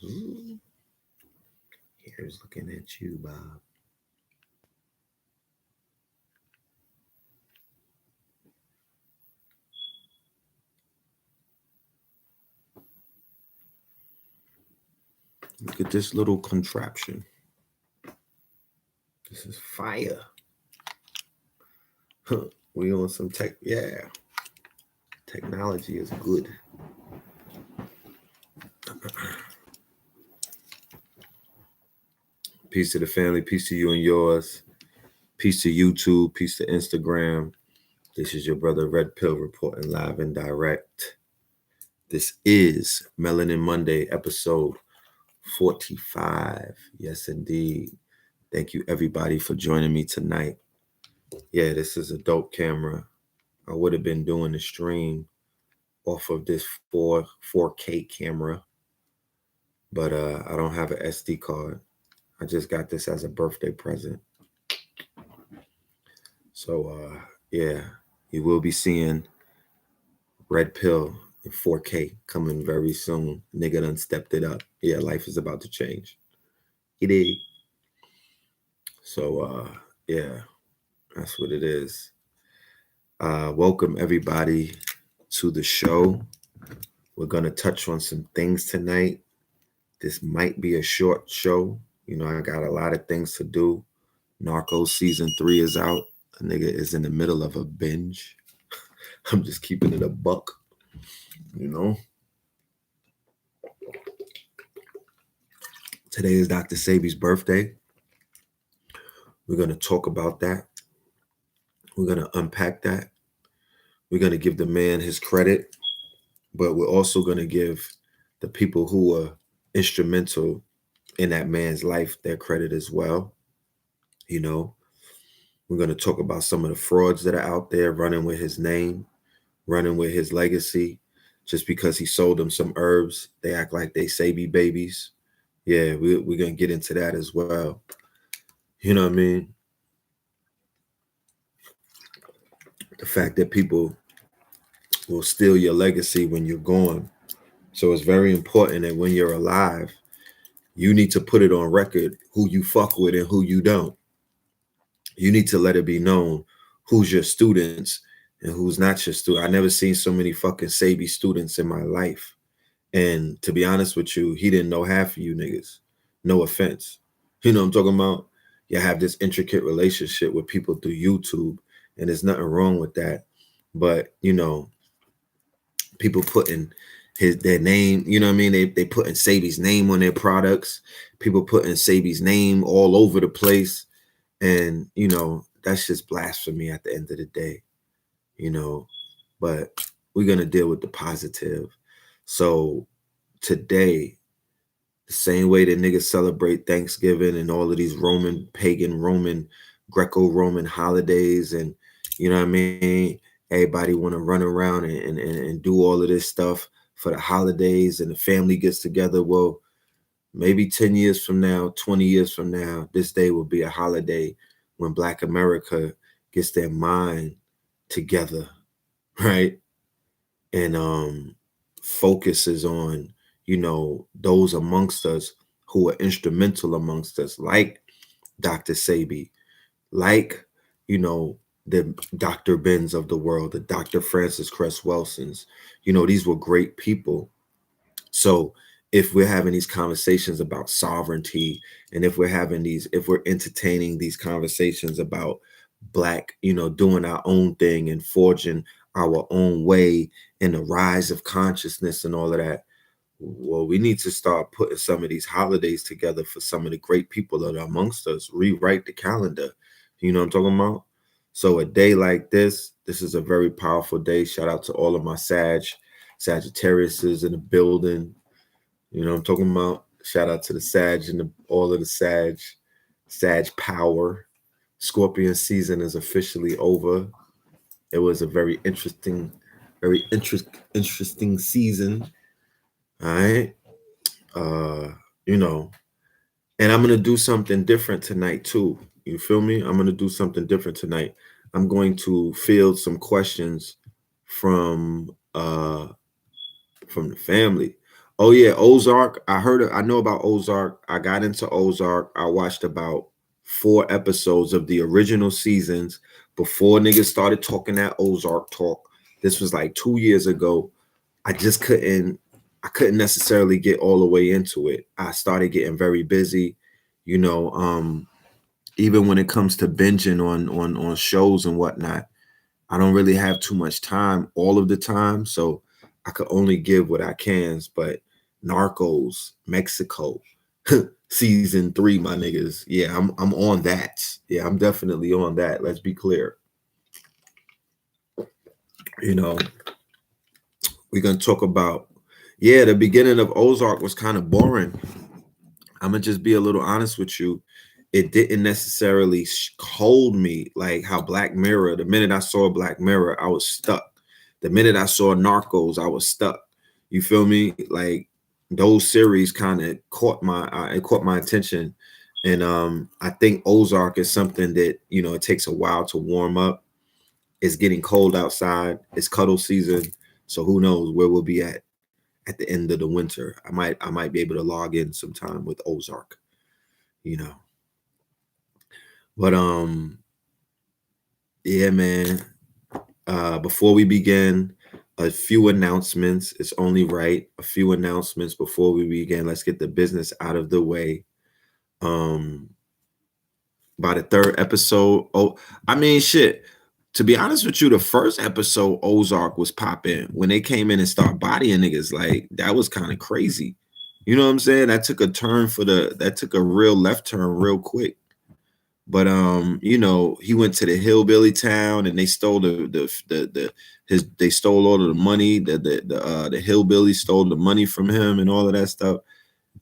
Ooh, here's looking at you, Bob. Look at this little contraption. This is fire. We on some tech. Yeah, technology is good. Peace to the family. Peace to you and yours. Peace to YouTube. Peace to Instagram. This is your brother Red Pill reporting live and direct. This is Melanin Monday, episode 45. Yes, indeed. Thank you, everybody, for joining me tonight. Yeah, this is a dope camera. I would have been doing the stream off of this 4K camera, but I don't have an SD card. I just got this as a birthday present. So, yeah, you will be seeing Red Pill in 4K coming very soon. Nigga done stepped it up. Yeah, life is about to change. It is. So, yeah, that's what it is. Welcome, everybody, to the show. We're going to touch on some things tonight. This might be a short show. You know, I got a lot of things to do. Narcos season 3 is out. A nigga is in the middle of a binge. I'm just keeping it a buck, you know. Today is Dr. Sebi's birthday. We're going to talk about that. We're going to unpack that. We're going to give the man his credit, but we're also going to give the people who were instrumental in that man's life their credit as well. You know, we're going to talk about some of the frauds that are out there running with his name, running with his legacy. Just because he sold them some herbs, they act like they Sebi babies. Yeah, we're going to get into that as well. You know what I mean? The fact that people will steal your legacy when you're gone. So it's very important that when you're alive, you need to put it on record who you fuck with and who you don't. You need to let it be known who's your students and who's not your student. I never seen so many fucking Sebi students in my life. And to be honest with you, he didn't know half of you niggas. No offense. You know what I'm talking about? You have this intricate relationship with people through YouTube, and there's nothing wrong with that. But, you know, people putting their name, you know what I mean? They putting Sebi's name on their products. People putting Sebi's name all over the place. And, you know, that's just blasphemy at the end of the day, you know. But we're going to deal with the positive. So today, the same way that niggas celebrate Thanksgiving and all of these pagan Roman, Greco-Roman holidays, and you know what I mean? Everybody want to run around and do all of this stuff for the holidays and the family gets together. Well, maybe 10 years from now, 20 years from now, this day will be a holiday when Black America gets their mind together, right? And focuses on, you know, those amongst us who are instrumental amongst us, like Dr. Sebi, like, you know, the Dr. Benz of the world, the Dr. Francis Cress Welsons. You know, these were great people. So if we're having these conversations about sovereignty, and if we're entertaining these conversations about Black, you know, doing our own thing and forging our own way and the rise of consciousness and all of that, well, we need to start putting some of these holidays together for some of the great people that are amongst us. Rewrite the calendar. You know what I'm talking about? So a day like this is a very powerful day. Shout out to all of my Sagittariuses in the building. You know what I'm talking about? Shout out to the Sag and all of the Sag power. Scorpion season is officially over. It was a very interesting season. All right. You know, and I'm gonna do something different tonight too. You feel me? I'm gonna do something different tonight. I'm going to field some questions from the family. Oh yeah, Ozark. I know about Ozark. I got into Ozark. I watched about 4 episodes of the original seasons before niggas started talking that Ozark talk. This was like 2 years ago. I just couldn't necessarily get all the way into it. I started getting very busy, you know. Even when it comes to binging on shows and whatnot, I don't really have too much time all of the time, so I could only give what I can. But Narcos, Mexico, season 3, my niggas. Yeah, I'm on that. Yeah, I'm definitely on that. Let's be clear. You know, we're gonna talk about, yeah, the beginning of Ozark was kind of boring. I'm gonna just be a little honest with you. It didn't necessarily hold me like how Black Mirror. The minute I saw Black Mirror, I was stuck. The minute I saw Narcos, I was stuck. You feel me? Like those series kind of it caught my attention, and I think Ozark is something that it takes a while to warm up. It's getting cold outside. It's cuddle season, so who knows where we'll be at the end of the winter. I might be able to log in sometime with Ozark, you know. But yeah, man. Before we begin, a few announcements. It's only right. A few announcements before we begin. Let's get the business out of the way. By the 3rd episode, I mean, shit. To be honest with you, the first episode, Ozark, was popping when they came in and start bodying niggas. Like that was kind of crazy. You know what I'm saying? That took a real left turn real quick. But he went to the hillbilly town and they stole they stole all of the money. The hillbilly stole the money from him and all of that stuff.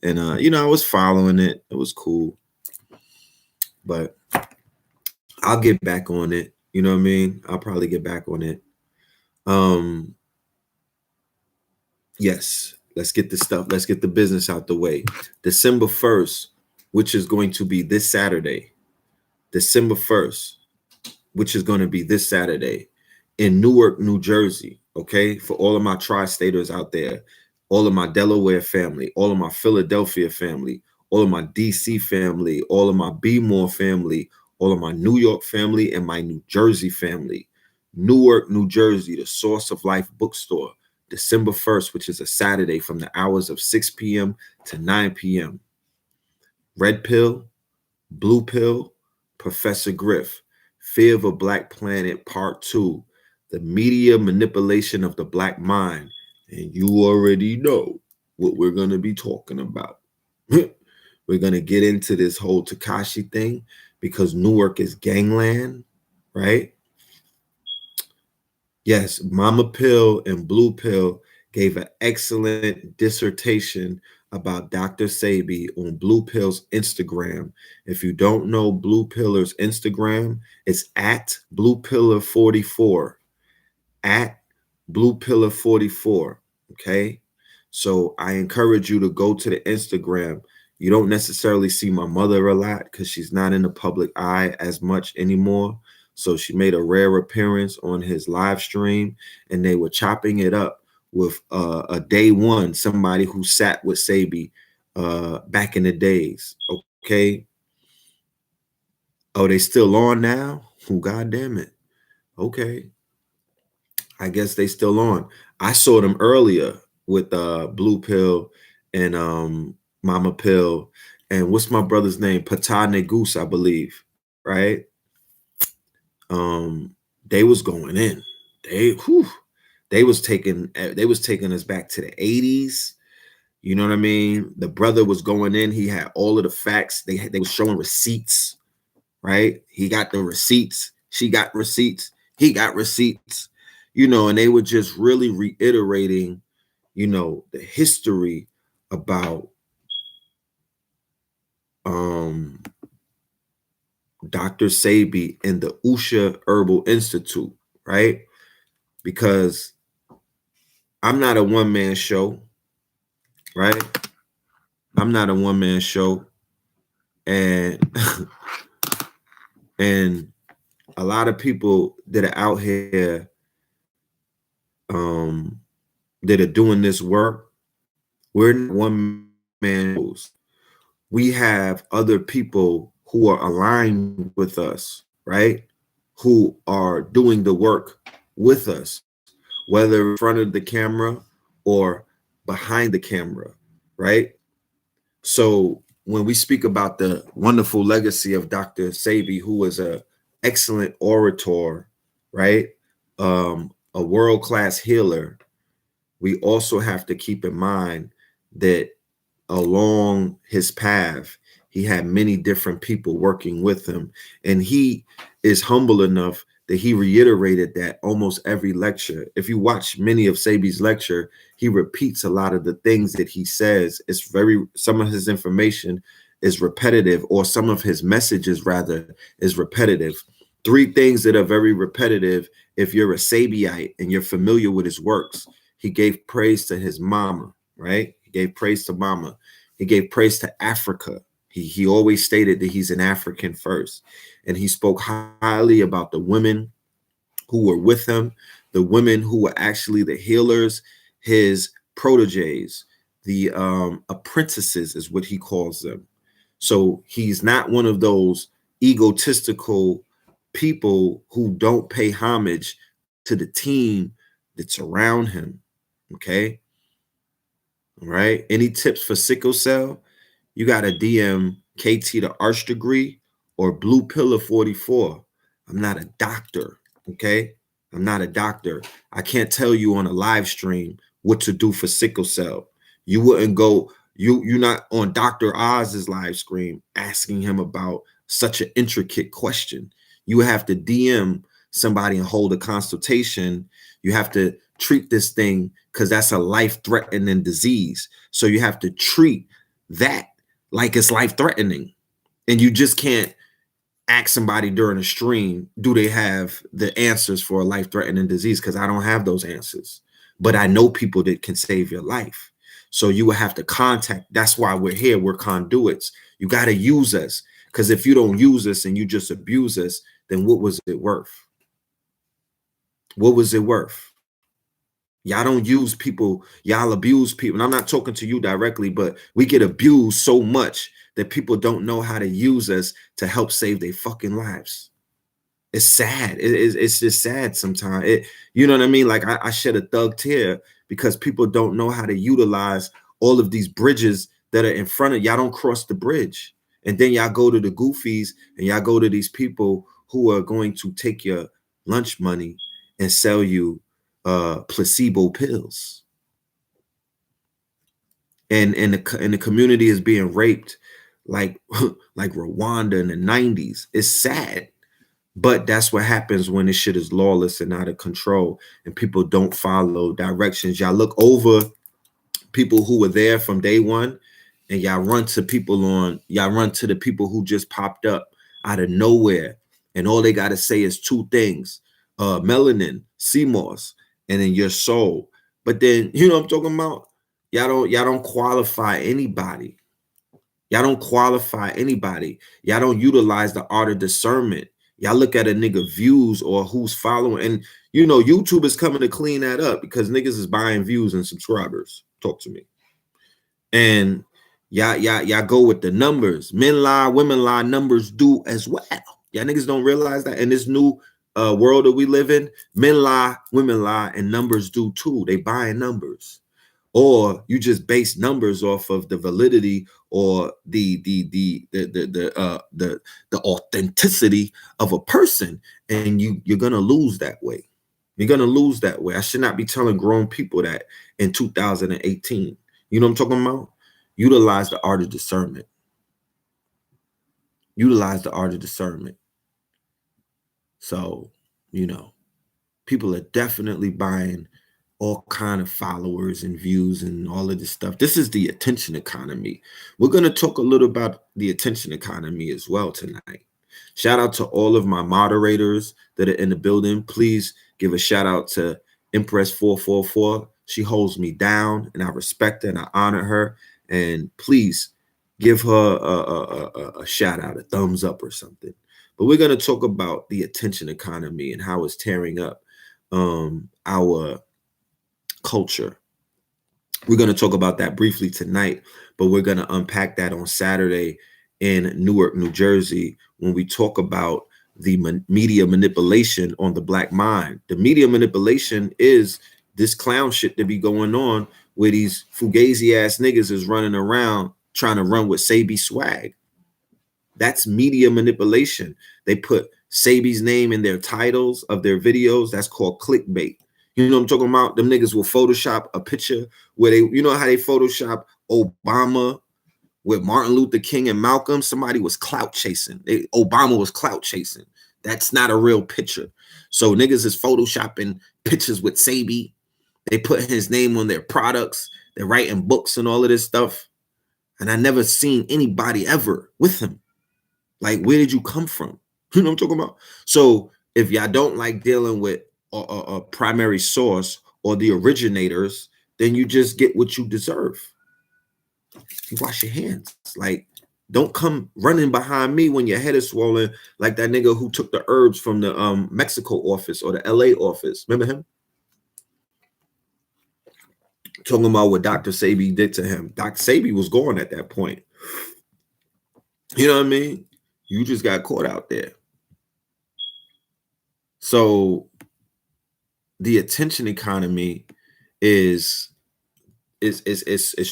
And I was following it. It was cool. But I'll get back on it. You know what I mean? I'll probably get back on it. Yes, let's get the business out the way. December 1st, which is going to be this Saturday. December 1st, which is going to be this Saturday in Newark, New Jersey. Okay, for all of my tri-staters out there, all of my Delaware family, all of my Philadelphia family, all of my DC family, all of my B-More family, all of my New York family, and my New Jersey family. Newark, New Jersey, the Source of Life bookstore, December 1st, which is a Saturday from the hours of 6 p.m. to 9 p.m. Red Pill, Blue Pill, Professor Griff, Fear of a Black Planet Part 2, the media manipulation of the Black mind. And you already know what we're going to be talking about. We're going to get into this whole Tekashi thing because Newark is gangland, right? Yes, Mama Pill and Blue Pill gave an excellent dissertation about Dr. Sebi on Blue Pill's Instagram. If you don't know Blue Pillar's Instagram, it's at Blue Pillar 44. At Blue Pillar 44. Okay. So I encourage you to go to the Instagram. You don't necessarily see my mother a lot because she's not in the public eye as much anymore. So she made a rare appearance on his live stream and they were chopping it up with a day one, somebody who sat with Sebi back in the days. Okay. Oh, they still on now? Oh, God damn it. Okay. I guess they still on. I saw them earlier with Blue Pill and Mama Pill and what's my brother's name? Pata Negus, I believe, right? They was going in. They was taking us back to the 80s. You know what I mean? The brother was going in. He had all of the facts. They was showing receipts, right? He got the receipts. She got receipts. He got receipts. And they were just really reiterating, the history about Dr. Sebi and the Usha Herbal Institute, right? Because I'm not a one-man show, right? I'm not a one-man show. And and a lot of people that are out here that are doing this work, We're not one man shows. We have other people who are aligned with us, right? Who are doing the work with us, whether in front of the camera or behind the camera, right? So when we speak about the wonderful legacy of Dr. Sebi, who was a excellent orator, right? A world-class healer, we also have to keep in mind that along his path, he had many different people working with him. And he is humble enough that he reiterated that almost every lecture. If you watch many of Sebi's lecture, he repeats a lot of the things that he says. It's some of his information is repetitive, or some of his messages rather is repetitive. Three things that are very repetitive if you're a Sabiite and you're familiar with his works. He gave praise to his mama, right? He gave praise to mama. He gave praise to Africa. He always stated that he's an African first. And he spoke highly about the women who were with him, the women who were actually the healers, his proteges, the apprentices is what he calls them. So he's not one of those egotistical people who don't pay homage to the team that's around him. Okay. All right. Any tips for sickle cell? You got to DM KT the Arch Degree or Blue Pillar 44. I'm not a doctor. Okay. I'm not a doctor. I can't tell you on a live stream what to do for sickle cell. You wouldn't go, you're not on Dr. Oz's live stream asking him about such an intricate question. You have to DM somebody and hold a consultation. You have to treat this thing because that's a life-threatening disease. So you have to treat that like it's life-threatening. And you just can't ask somebody during a stream, do they have the answers for a life-threatening disease? Because I don't have those answers. But I know people that can save your life. So you will have to contact. That's why we're here. We're conduits. You got to use us. Because if you don't use us and you just abuse us, then what was it worth? What was it worth? Y'all don't use people. Y'all abuse people. And I'm not talking to you directly, but we get abused so much that people don't know how to use us to help save their fucking lives. It's sad. It's just sad sometimes. You know what I mean? Like I shed a thug tear because people don't know how to utilize all of these bridges that are in front of y'all. Don't cross the bridge. And then y'all go to the goofies and y'all go to these people who are going to take your lunch money and sell you placebo pills. And the community is being raped like like Rwanda in the 90s. It's sad. But that's what happens when this shit is lawless and out of control and people don't follow directions. Y'all look over people who were there from day one and y'all run to the people who just popped up out of nowhere. And all they got to say is two things, melanin, CMOS, and then your soul. But then, you know what I'm talking about? Y'all don't qualify anybody. Y'all don't qualify anybody. Y'all don't utilize the art of discernment. Y'all look at a nigga views or who's following. And, you know, YouTube is coming to clean that up because niggas is buying views and subscribers. Talk to me. And y'all go with the numbers. Men lie, women lie, numbers do as well. Y'all niggas don't realize that in this new world that we live in, men lie, women lie, and numbers do too. They buying numbers. Or you just base numbers off of the validity or the authenticity of a person, and you're gonna lose that way. You're gonna lose that way. I should not be telling grown people that in 2018. You know what I'm talking about? Utilize the art of discernment. Utilize the art of discernment. So, you know, people are definitely buying all kind of followers and views and all of this stuff. This is the attention economy. We're going to talk a little about the attention economy as well tonight. Shout out to all of my moderators that are in the building. Please give a shout out to Empress 444. She holds me down and I respect her and I honor her. And please give her a shout out, a thumbs up or something. But we're going to talk about the attention economy and how it's tearing up our culture. We're going to talk about that briefly tonight, but we're going to unpack that on Saturday in Newark, New Jersey, when we talk about the media manipulation on the Black mind. The media manipulation is this clown shit that be going on where these fugazi ass niggas is running around trying to run with Sabi swag. That's media manipulation. They put Sabi's name in their titles of their videos. That's called clickbait. You know what I'm talking about? Them niggas will Photoshop a picture where they, you know how they Photoshop Obama with Martin Luther King and Malcolm? Somebody was clout chasing. Obama was clout chasing. That's not a real picture. So niggas is Photoshopping pictures with Sabi. They put his name on their products. They're writing books and all of this stuff. And I never seen anybody ever with him. Like, where did you come from? You know what I'm talking about? So if y'all don't like dealing with a primary source or the originators, then you just get what you deserve. You wash your hands. Like, don't come running behind me when your head is swollen like that nigga who took the herbs from the Mexico office or the LA office. Remember him? Talking about what Dr. Sabi did to him. Dr. Sabi was gone at that point. You know what I mean? You just got caught out there. So the attention economy is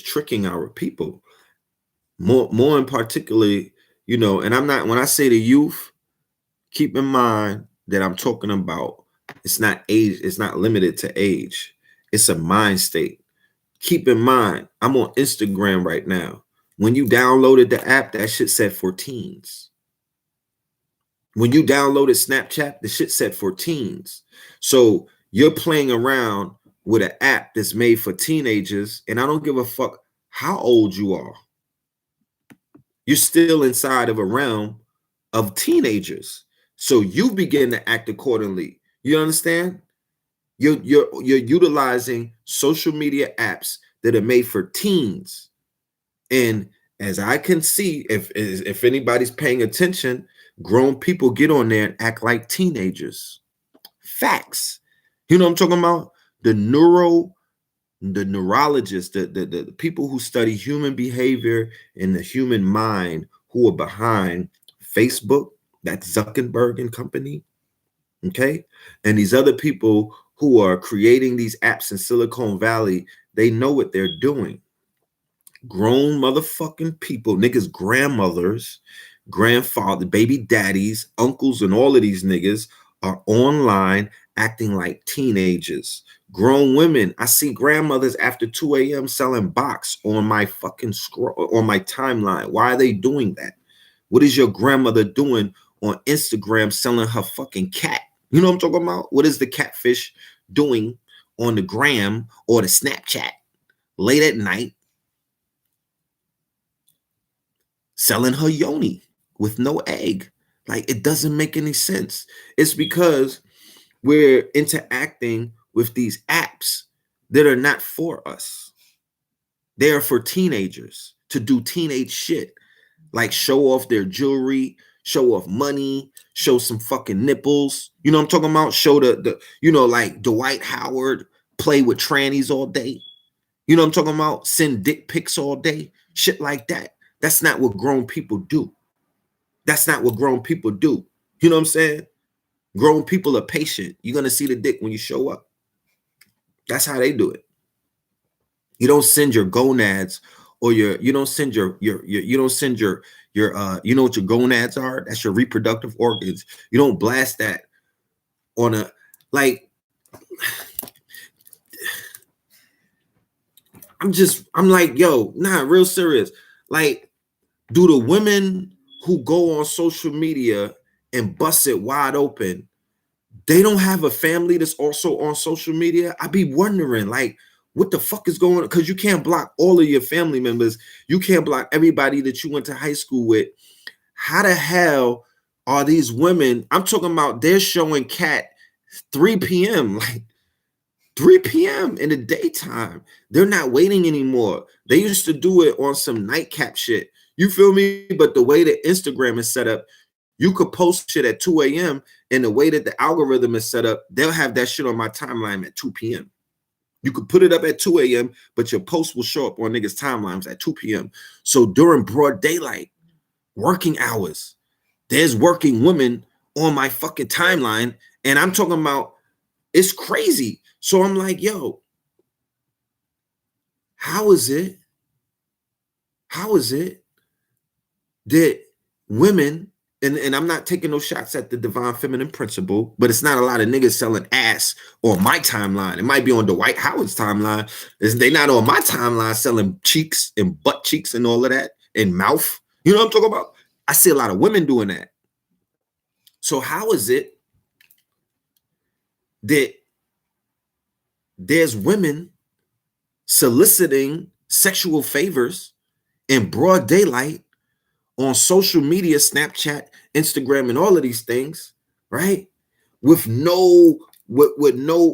tricking our people. More in particularly, you know, and I'm not, when I say the youth, keep in mind that I'm talking about, it's not age, it's not limited to age. It's a mind state. Keep in mind, I'm on Instagram right now. When you downloaded the app, that shit said for teens. When you downloaded Snapchat, the shit said for teens. So you're playing around with an app that's made for teenagers, and I don't give a fuck how old you are. You're still inside of a realm of teenagers. So you begin to act accordingly. You understand? You're utilizing social media apps that are made for teens. And as I can see, if anybody's paying attention, grown people get on there and act like teenagers. Facts. You know what I'm talking about? The neurologists, the people who study human behavior and the human mind, who are behind Facebook, that's Zuckerberg and company, okay? And these other people who are creating these apps in Silicon Valley, they know what they're doing. Grown motherfucking people, niggas, grandmothers, grandfather, baby daddies, uncles, and all of these niggas are online acting like teenagers. Grown women, I see grandmothers after 2 a.m. selling box on my fucking scroll, on my timeline. Why are they doing that? What is your grandmother doing on Instagram selling her fucking cat? You know what I'm talking about? What is the catfish doing on the gram or the Snapchat late at night selling her yoni with no egg? Like, it doesn't make any sense. It's because we're interacting with these apps that are not for us. They are for teenagers to do teenage shit, like show off their jewelry, show off money, show some fucking nipples. You know what I'm talking about? Show the you know, like Dwight Howard play with trannies all day. You know what I'm talking about? Send dick pics all day. Shit like that. That's not what grown people do. That's not what grown people do. You know what I'm saying? Grown people are patient. You're gonna see the dick when you show up. That's how they do it. You don't send your gonads or you don't send your you don't send your you know what your gonads are? That's your reproductive organs. You don't blast that on a, like, I'm like, yo, nah, real serious. Like, do the women who go on social media and bust it wide open, they don't have a family that's also on social media? I be wondering, like, what the fuck is going on? Because you can't block all of your family members. You can't block everybody that you went to high school with. How the hell are these women? I'm talking about they're showing cat 3 p.m. like 3 p.m. in the daytime. They're not waiting anymore. They used to do it on some nightcap shit. You feel me? But the way that Instagram is set up, you could post shit at 2 a.m. and the way that the algorithm is set up, they'll have that shit on my timeline at 2 p.m. You could put it up at 2 a.m., but your post will show up on niggas' timelines at 2 p.m. So during broad daylight, working hours, there's working women on my fucking timeline. And I'm talking about, it's crazy. So I'm like, yo, how is it that women, and I'm not taking no shots at the divine feminine principle, but it's not a lot of niggas selling ass on my timeline. It might be on Dwight Howard's timeline. They not on my timeline selling cheeks and butt cheeks and all of that and mouth. You know what I'm talking about? I see a lot of women doing that. So how is it that there's women soliciting sexual favors in broad daylight on social media, Snapchat, Instagram, and all of these things, right? With no,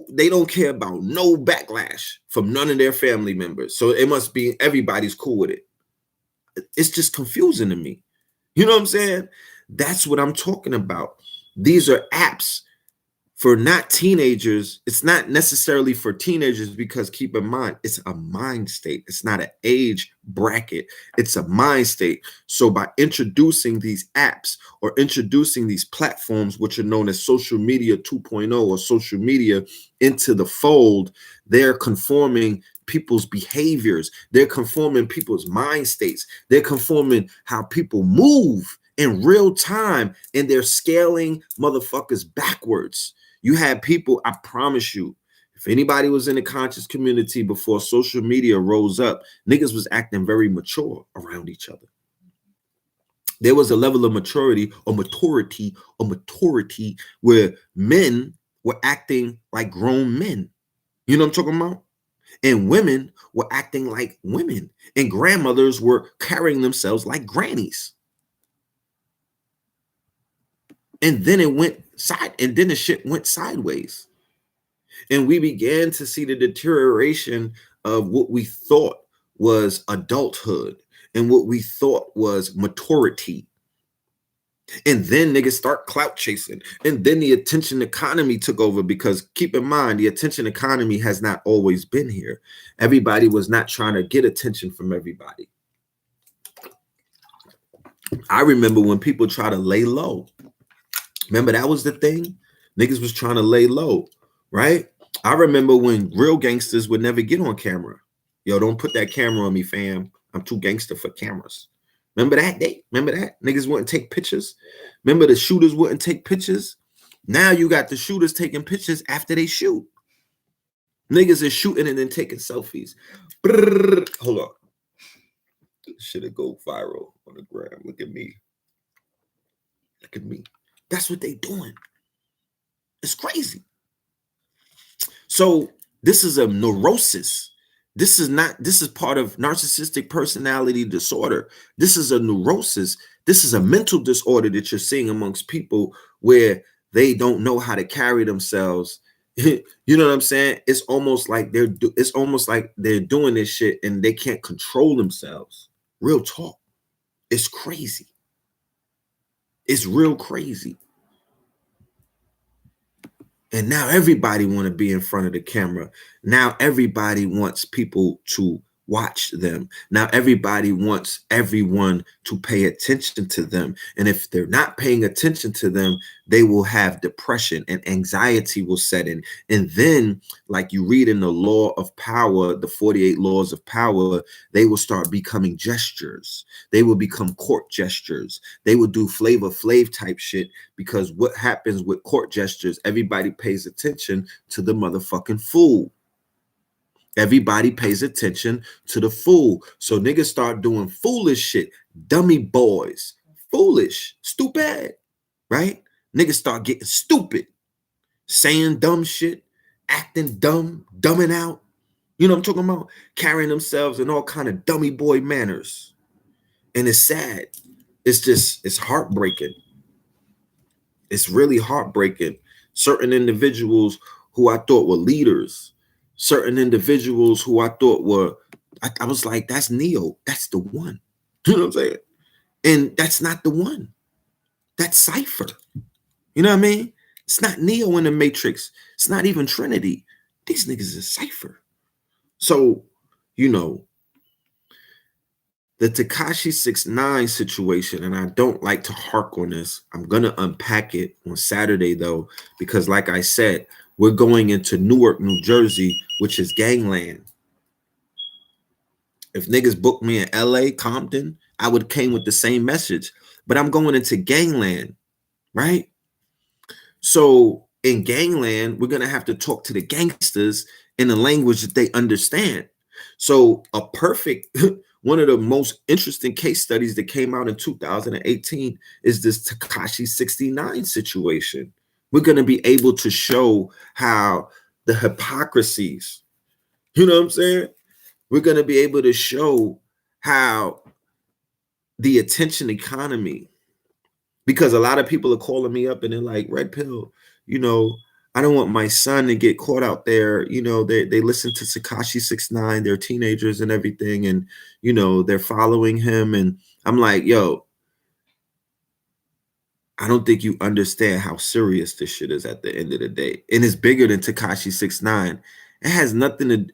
they don't care about no backlash from none of their family members. So it must be everybody's cool with it. It's just confusing to me. You know what I'm saying? That's what I'm talking about. These are apps for not teenagers. It's not necessarily for teenagers because keep in mind, it's a mind state. It's not an age bracket. It's a mind state. So by introducing these apps or introducing these platforms, which are known as social media 2.0 or social media into the fold, they're conforming people's behaviors. They're conforming people's mind states. They're conforming how people move in real time, and they're scaling motherfuckers backwards. You had people, I promise you, if anybody was in the conscious community before social media rose up, niggas was acting very mature around each other. There was a level of maturity where men were acting like grown men. You know what I'm talking about? And women were acting like women. And grandmothers were carrying themselves like grannies. And then the shit went sideways. And we began to see the deterioration of what we thought was adulthood and what we thought was maturity. And then niggas start clout chasing. And then the attention economy took over, because keep in mind, the attention economy has not always been here. Everybody was not trying to get attention from everybody. I remember when people try to lay low. Remember that was the thing? Niggas was trying to lay low, right? I remember when real gangsters would never get on camera. Yo, don't put that camera on me, fam. I'm too gangster for cameras. Remember that day? Remember that? Niggas wouldn't take pictures. Remember the shooters wouldn't take pictures? Now you got the shooters taking pictures after they shoot. Niggas is shooting and then taking selfies. Brrr, hold on. Should it go viral on the gram? Look at me. Look at me. That's what they doing. It's crazy. So this is a neurosis. This is part of narcissistic personality disorder. This is a neurosis. This is a mental disorder that you're seeing amongst people where they don't know how to carry themselves. You know what I'm saying? It's almost like they're doing this shit and they can't control themselves. Real talk. It's crazy. It's real crazy. And now everybody want to be in front of the camera. Now everybody wants people to watch them. Now everybody wants everyone to pay attention to them. And if they're not paying attention to them, they will have depression and anxiety will set in. And then, like you read in the law of power, the 48 laws of power, they will start becoming gestures. They will become court gestures. They will do Flavor Flav type shit, because what happens with court gestures, everybody pays attention to the motherfucking fool. Everybody pays attention to the fool. So niggas start doing foolish shit. Dummy boys. Foolish. Stupid. Right? Niggas start getting stupid. Saying dumb shit. Acting dumb. Dumbing out. You know what I'm talking about? Carrying themselves in all kind of dummy boy manners. And it's sad. It's heartbreaking. It's really heartbreaking. Certain individuals who I thought were leaders, certain individuals who I thought were, I was like, that's Neo. That's the one. You know what I'm saying? And that's not the one. That's Cypher. You know what I mean? It's not Neo in the Matrix. It's not even Trinity. These niggas is Cypher. So, you know, the Tekashi 6ix9ine situation, and I don't like to hark on this. I'm gonna unpack it on Saturday though, because like I said, we're going into Newark, New Jersey, which is gangland. If niggas booked me in LA, Compton, I would came with the same message. But I'm going into gangland, right? So in gangland, we're gonna have to talk to the gangsters in a language that they understand. So a perfect one of the most interesting case studies that came out in 2018 is this Tekashi 69 situation. We're gonna be able to show how the hypocrisies, you know what I'm saying? We're gonna be able to show how the attention economy, because a lot of people are calling me up and they're like, Red Pill, you know, I don't want my son to get caught out there. You know, they listen to Tekashi 6ix9ine, they're teenagers and everything, and you know, they're following him. And I'm like, yo, I don't think you understand how serious this shit is at the end of the day. And it's bigger than Tekashi 6ix9ine. It has nothing to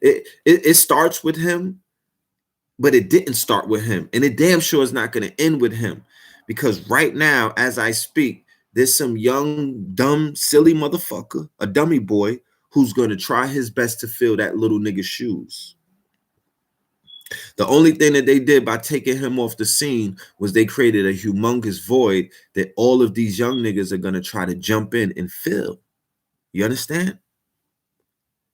it starts with him, but it didn't start with him. And it damn sure is not going to end with him. Because right now, as I speak, there's some young, dumb, silly motherfucker, a dummy boy, who's going to try his best to fill that little nigga's shoes. The only thing that they did by taking him off the scene was they created a humongous void that all of these young niggas are going to try to jump in and fill. You understand?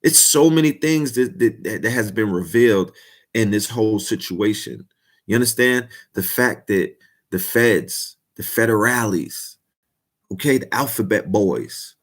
It's so many things that has been revealed in this whole situation. You understand? The fact that the feds, the federales, okay, the alphabet boys,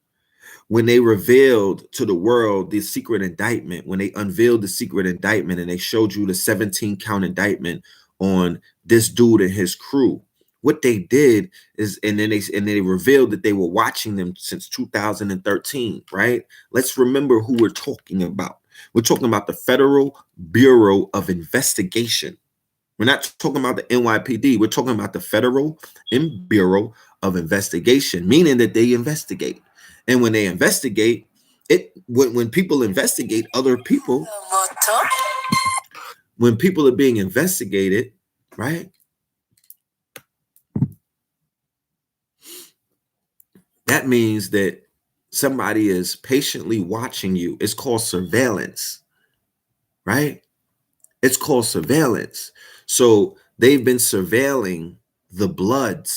when they revealed to the world the secret indictment, when they unveiled the secret indictment and they showed you the 17 count indictment on this dude and his crew, what they did is, and then they revealed that they were watching them since 2013, right? Let's remember who we're talking about. We're talking about the Federal Bureau of Investigation. We're not talking about the NYPD. We're talking about the Federal Bureau of Investigation, meaning that they investigate. And when they investigate, when people investigate other people, when people are being investigated, right? That means that somebody is patiently watching you. It's called surveillance, right? It's called surveillance. So they've been surveilling the blood,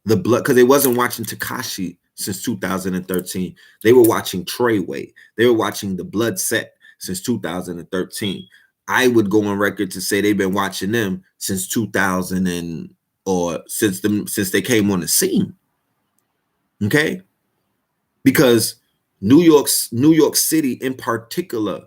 because they wasn't watching Tekashi since 2013. They were watching Treyway. They were watching the blood set since 2013. I would go on record to say they've been watching them since 2000 or since they came on the scene. Okay? Because New York City in particular,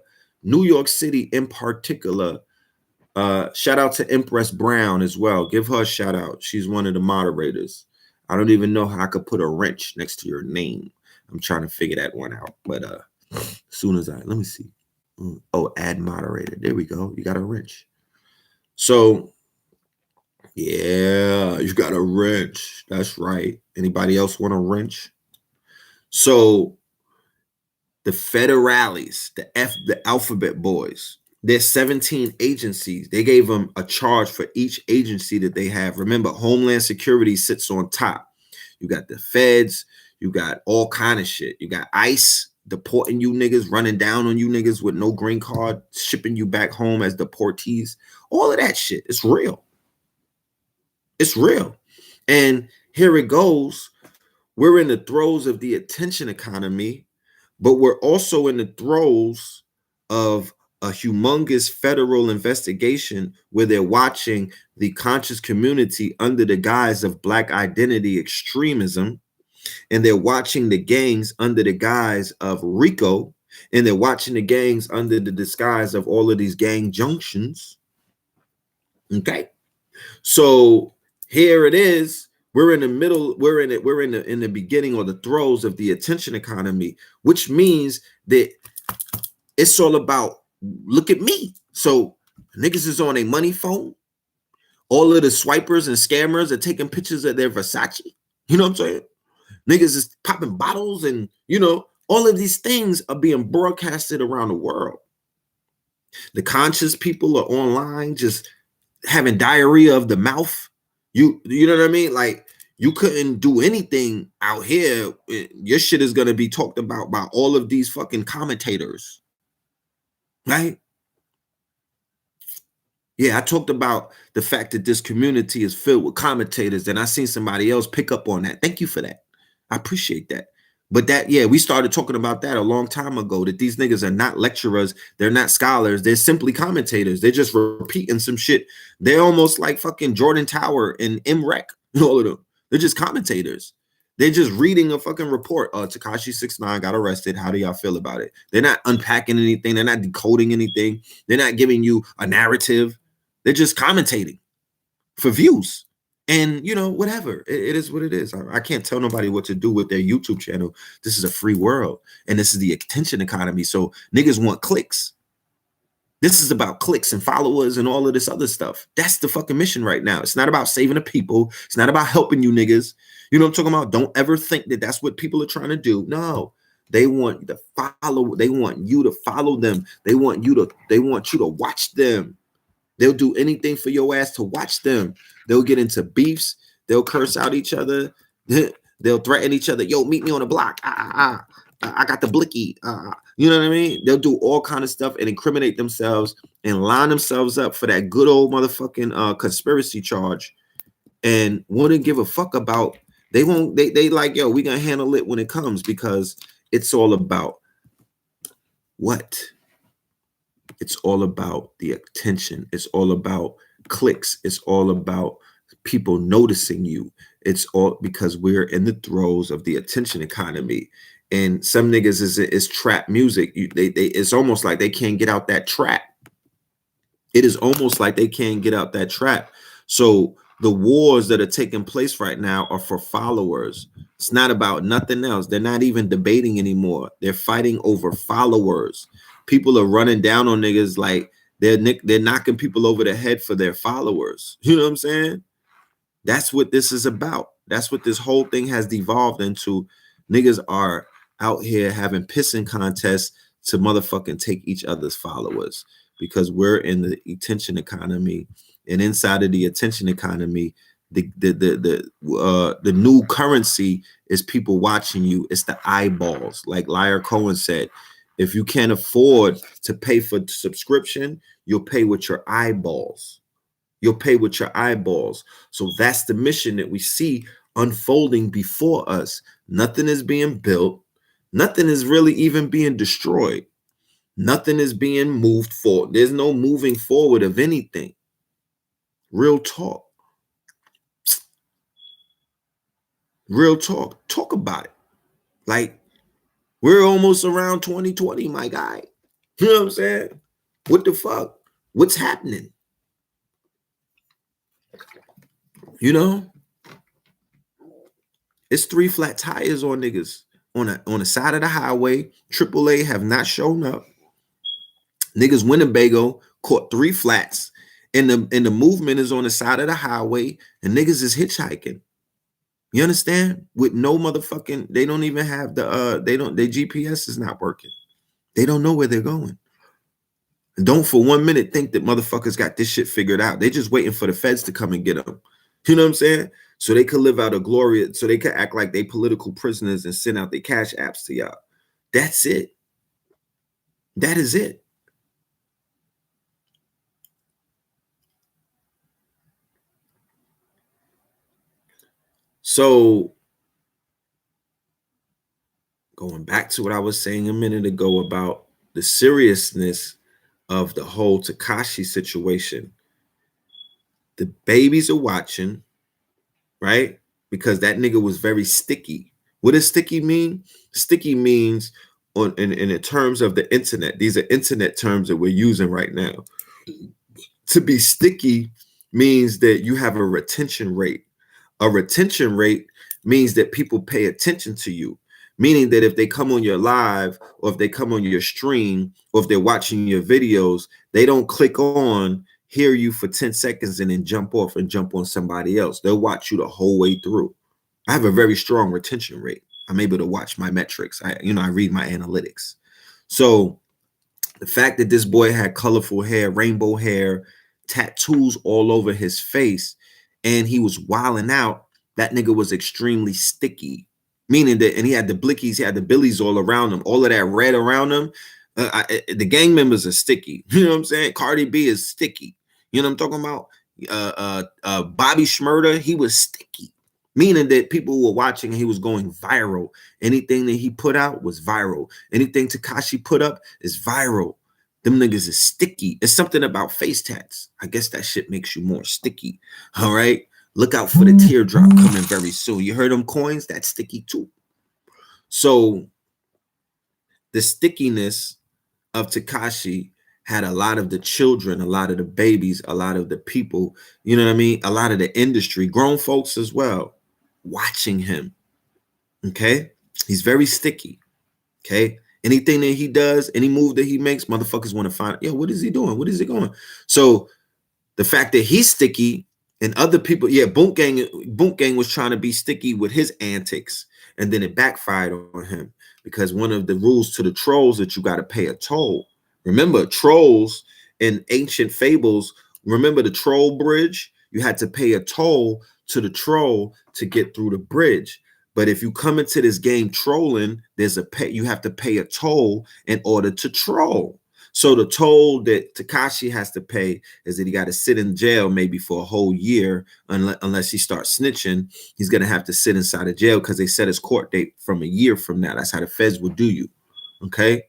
shout out to Empress Brown as well. Give her a shout out. She's one of the moderators. I don't even know how I could put a wrench next to your name. I'm trying to figure that one out. But as soon as let me see. Oh, add moderator. There we go. You got a wrench. So yeah, you got a wrench. That's right. Anybody else want a wrench? So the federales, the alphabet boys, there's 17 agencies. They gave them a charge for each agency that they have. Remember, Homeland Security sits on top. You got the feds, you got all kind of shit. You got ICE deporting you niggas, running down on you niggas with no green card, shipping you back home as deportees. All of that shit. It's real. It's real. And here it goes. We're in the throes of the attention economy, but we're also in the throes of a humongous federal investigation where they're watching the conscious community under the guise of Black identity extremism, and they're watching the gangs under the guise of RICO, and they're watching the gangs under the disguise of all of these gang junctions. Okay, so here it is. We're in the middle. We're in the beginning or the throes of the attention economy, which means that it's all about look at me. So niggas is on a money phone. All of the swipers and scammers are taking pictures of their Versace. You know what I'm saying? Niggas is popping bottles, and you know all of these things are being broadcasted around the world. The conscious people are online just having diarrhea of the mouth. You know what I mean? Like, you couldn't do anything out here. Your shit is gonna be talked about by all of these fucking commentators, right? Yeah, I talked about the fact that this community is filled with commentators, and I seen somebody else pick up on that. Thank you for that. I appreciate that. But that, yeah, we started talking about that a long time ago, that these niggas are not lecturers, they're not scholars, they're simply commentators. They're just repeating some shit. They're almost like fucking Jordan Tower and MREC, all of them. They're just commentators. They're just reading a fucking report. Tekashi 6ix9ine got arrested. How do y'all feel about it? They're not unpacking anything. They're not decoding anything. They're not giving you a narrative. They're just commentating for views. And, you know, whatever. It is what it is. I can't tell nobody what to do with their YouTube channel. This is a free world. And this is the attention economy. So niggas want clicks. This is about clicks and followers and all of this other stuff. That's the fucking mission right now. It's not about saving the people. It's not about helping you niggas. You know what I'm talking about? Don't ever think that that's what people are trying to do. No. They want you to follow. They want you to follow them. They want you to watch them. They'll do anything for your ass to watch them. They'll get into beefs. They'll curse out each other. They'll threaten each other. Yo, meet me on the block. I got the blicky. You know what I mean? They'll do all kind of stuff and incriminate themselves and line themselves up for that good old motherfucking conspiracy charge, and wouldn't give a fuck about. They won't. They like, yo, we gonna handle it when it comes, because it's all about what? It's all about the attention. It's all about clicks. It's all about people noticing you. It's all because we're in the throes of the attention economy. And some niggas is trap music. It's almost like they can't get out that trap. It is almost like they can't get out that trap. So the wars that are taking place right now are for followers. It's not about nothing else. They're not even debating anymore. They're fighting over followers. People are running down on niggas like they're knocking people over the head for their followers. You know what I'm saying? That's what this is about. That's what this whole thing has devolved into. Niggas are out here having pissing contests to motherfucking take each other's followers, because we're in the attention economy, and inside of the attention economy, the new currency is people watching you. It's the eyeballs. Like Liar Cohen said, if you can't afford to pay for subscription, you'll pay with your eyeballs. You'll pay with your eyeballs. So that's the mission that we see unfolding before us. Nothing is being built. Nothing is really even being destroyed. Nothing is being moved forward. There's no moving forward of anything. Real talk. Real talk. Talk about it. Like, we're almost around 2020, my guy. You know what I'm saying? What the fuck? What's happening? You know? It's 3 flat tires on niggas on the side of the highway. AAA have not shown up. Niggas Winnebago caught 3 flats, and the movement is on the side of the highway, and niggas is hitchhiking. You understand? With no motherfucking, they don't even have their GPS is not working. They don't know where they're going. And don't for 1 minute think that motherfuckers got this shit figured out. They're just waiting for the feds to come and get them. You know what I'm saying? So they could live out a glory, so they could act like they political prisoners and send out their cash apps to y'all. That's it. That is it. So going back to what I was saying a minute ago about the seriousness of the whole Tekashi situation, the babies are watching, right? Because that nigga was very sticky. What does sticky mean? Sticky means in the terms of the internet. These are internet terms that we're using right now. To be sticky means that you have a retention rate. A retention rate means that people pay attention to you, meaning that if they come on your live, or if they come on your stream, or if they're watching your videos, they don't click on, hear you for 10 seconds and then jump off and jump on somebody else. They'll watch you the whole way through. I have a very strong retention rate. I'm able to watch my metrics. I read my analytics. So The fact that this boy had colorful hair, rainbow hair, tattoos all over his face, and he was wilding out, that nigga was extremely sticky. Meaning that, and he had the blickies, he had the billies all around him, all of that red around him. The gang members are sticky. You know what I'm saying? Cardi B is sticky. You know what I'm talking about? Bobby Shmurda, he was sticky. Meaning that people were watching and he was going viral. Anything that he put out was viral. Anything Tekashi put up is viral. Them niggas is sticky. It's something about face tats. I guess that shit makes you more sticky. All right. Look out for the teardrop coming very soon. You heard them coins? That's sticky too. So the stickiness of Tekashi had a lot of the children, a lot of the babies, a lot of the people, you know what I mean? A lot of the industry, grown folks as well, watching him. Okay. He's very sticky. Okay. Anything that he does, any move that he makes, motherfuckers want to find, yo, what is he doing? What is he going? So the fact that he's sticky and other people, yeah, Boonk Gang was trying to be sticky with his antics, and then it backfired on him because one of the rules to the trolls that you got to pay a toll. Remember, trolls in ancient fables, remember the troll bridge? You had to pay a toll to the troll to get through the bridge. But if you come into this game trolling, you have to pay a toll in order to troll. So the toll that Tekashi has to pay is that he got to sit in jail maybe for a whole year unless he starts snitching. He's going to have to sit inside of jail because they set his court date from a year from now. That's how the feds will do you. Okay.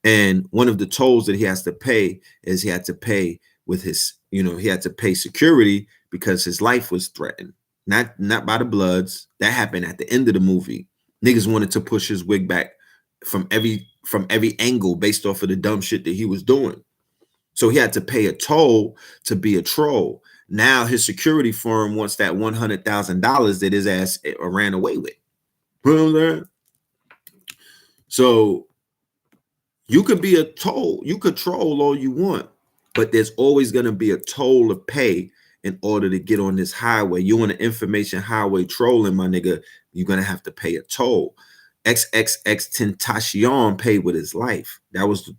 And one of the tolls that he has to pay is he had to pay with his, he had to pay security because his life was threatened. Not by the Bloods. That happened at the end of the movie. Niggas wanted to push his wig back from every angle based off of the dumb shit that he was doing. So he had to pay a toll to be a troll. Now his security firm wants that $100,000 that his ass ran away with. You know what I'm saying? So you could be a toll. You could troll all you want, but there's always going to be a toll to pay in order to get on this highway. You on an information highway trolling, my nigga, you're going to have to pay a toll. XXX paid with his life.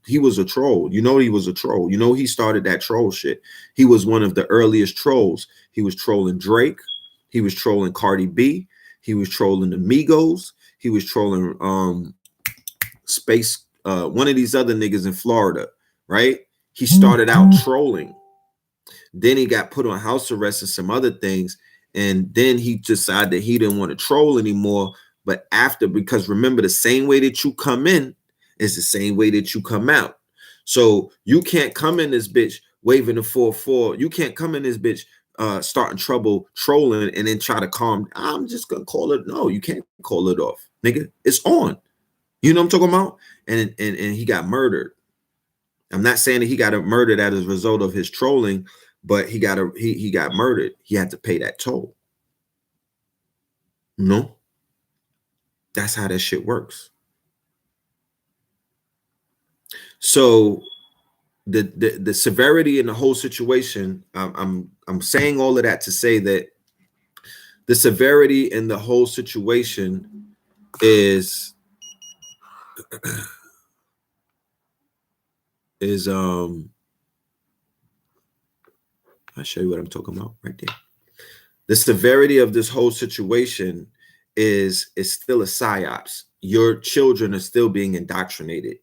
He was a troll. He was a troll. He started that troll shit. He was one of the earliest trolls. He was trolling Drake. He was trolling Cardi B. He was trolling the Migos. He was trolling Space, one of these other niggas in Florida, right? He started out trolling. Then he got put on house arrest and some other things. And then he decided that he didn't want to troll anymore. But because remember, the same way that you come in is the same way that you come out. So you can't come in this bitch waving the 4-4. You can't come in this bitch starting trouble trolling and then try to calm. I'm just going to call it. No, you can't call it off, nigga. It's on. You know what I'm talking about? And he got murdered. I'm not saying that he got murdered as a result of his trolling, but he got murdered. He had to pay that toll. No, that's how that shit works. So the severity in the whole situation, I'm saying all of that to say that the severity in the whole situation is I'll show you what I'm talking about right there. The severity of this whole situation is still a psyops. Your children are still being indoctrinated.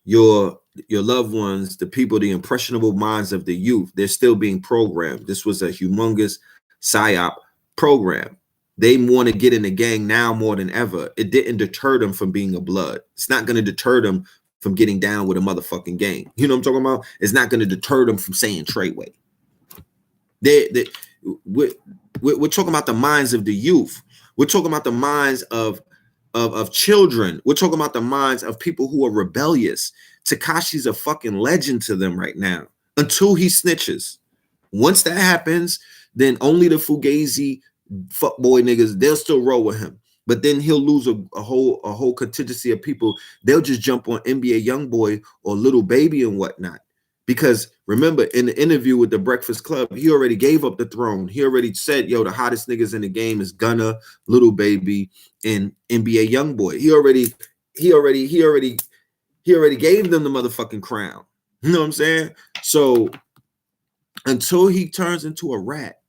Your loved ones, the people, the impressionable minds of the youth, they're still being programmed. This was a humongous psyop program. They want to get in the gang now more than ever. It didn't deter them from being a blood. It's not going to deter them from getting down with a motherfucking gang. You know what I'm talking about? It's not going to deter them from saying Treyway. We're talking about the minds of the youth. We're talking about the minds of children. We're talking about the minds of people who are rebellious. Tekashi's a fucking legend to them right now until he snitches. Once that happens, then only the Fugazi fuckboy niggas, they'll still roll with him. But then he'll lose a whole contingency of people. They'll just jump on NBA Youngboy or Little Baby and whatnot. Because remember, in the interview with the Breakfast Club, he already gave up the throne. He already said, yo, the hottest niggas in the game is Gunna, Little Baby, and NBA Youngboy. He already He already gave them the motherfucking crown. You know what I'm saying? So until he turns into a rat,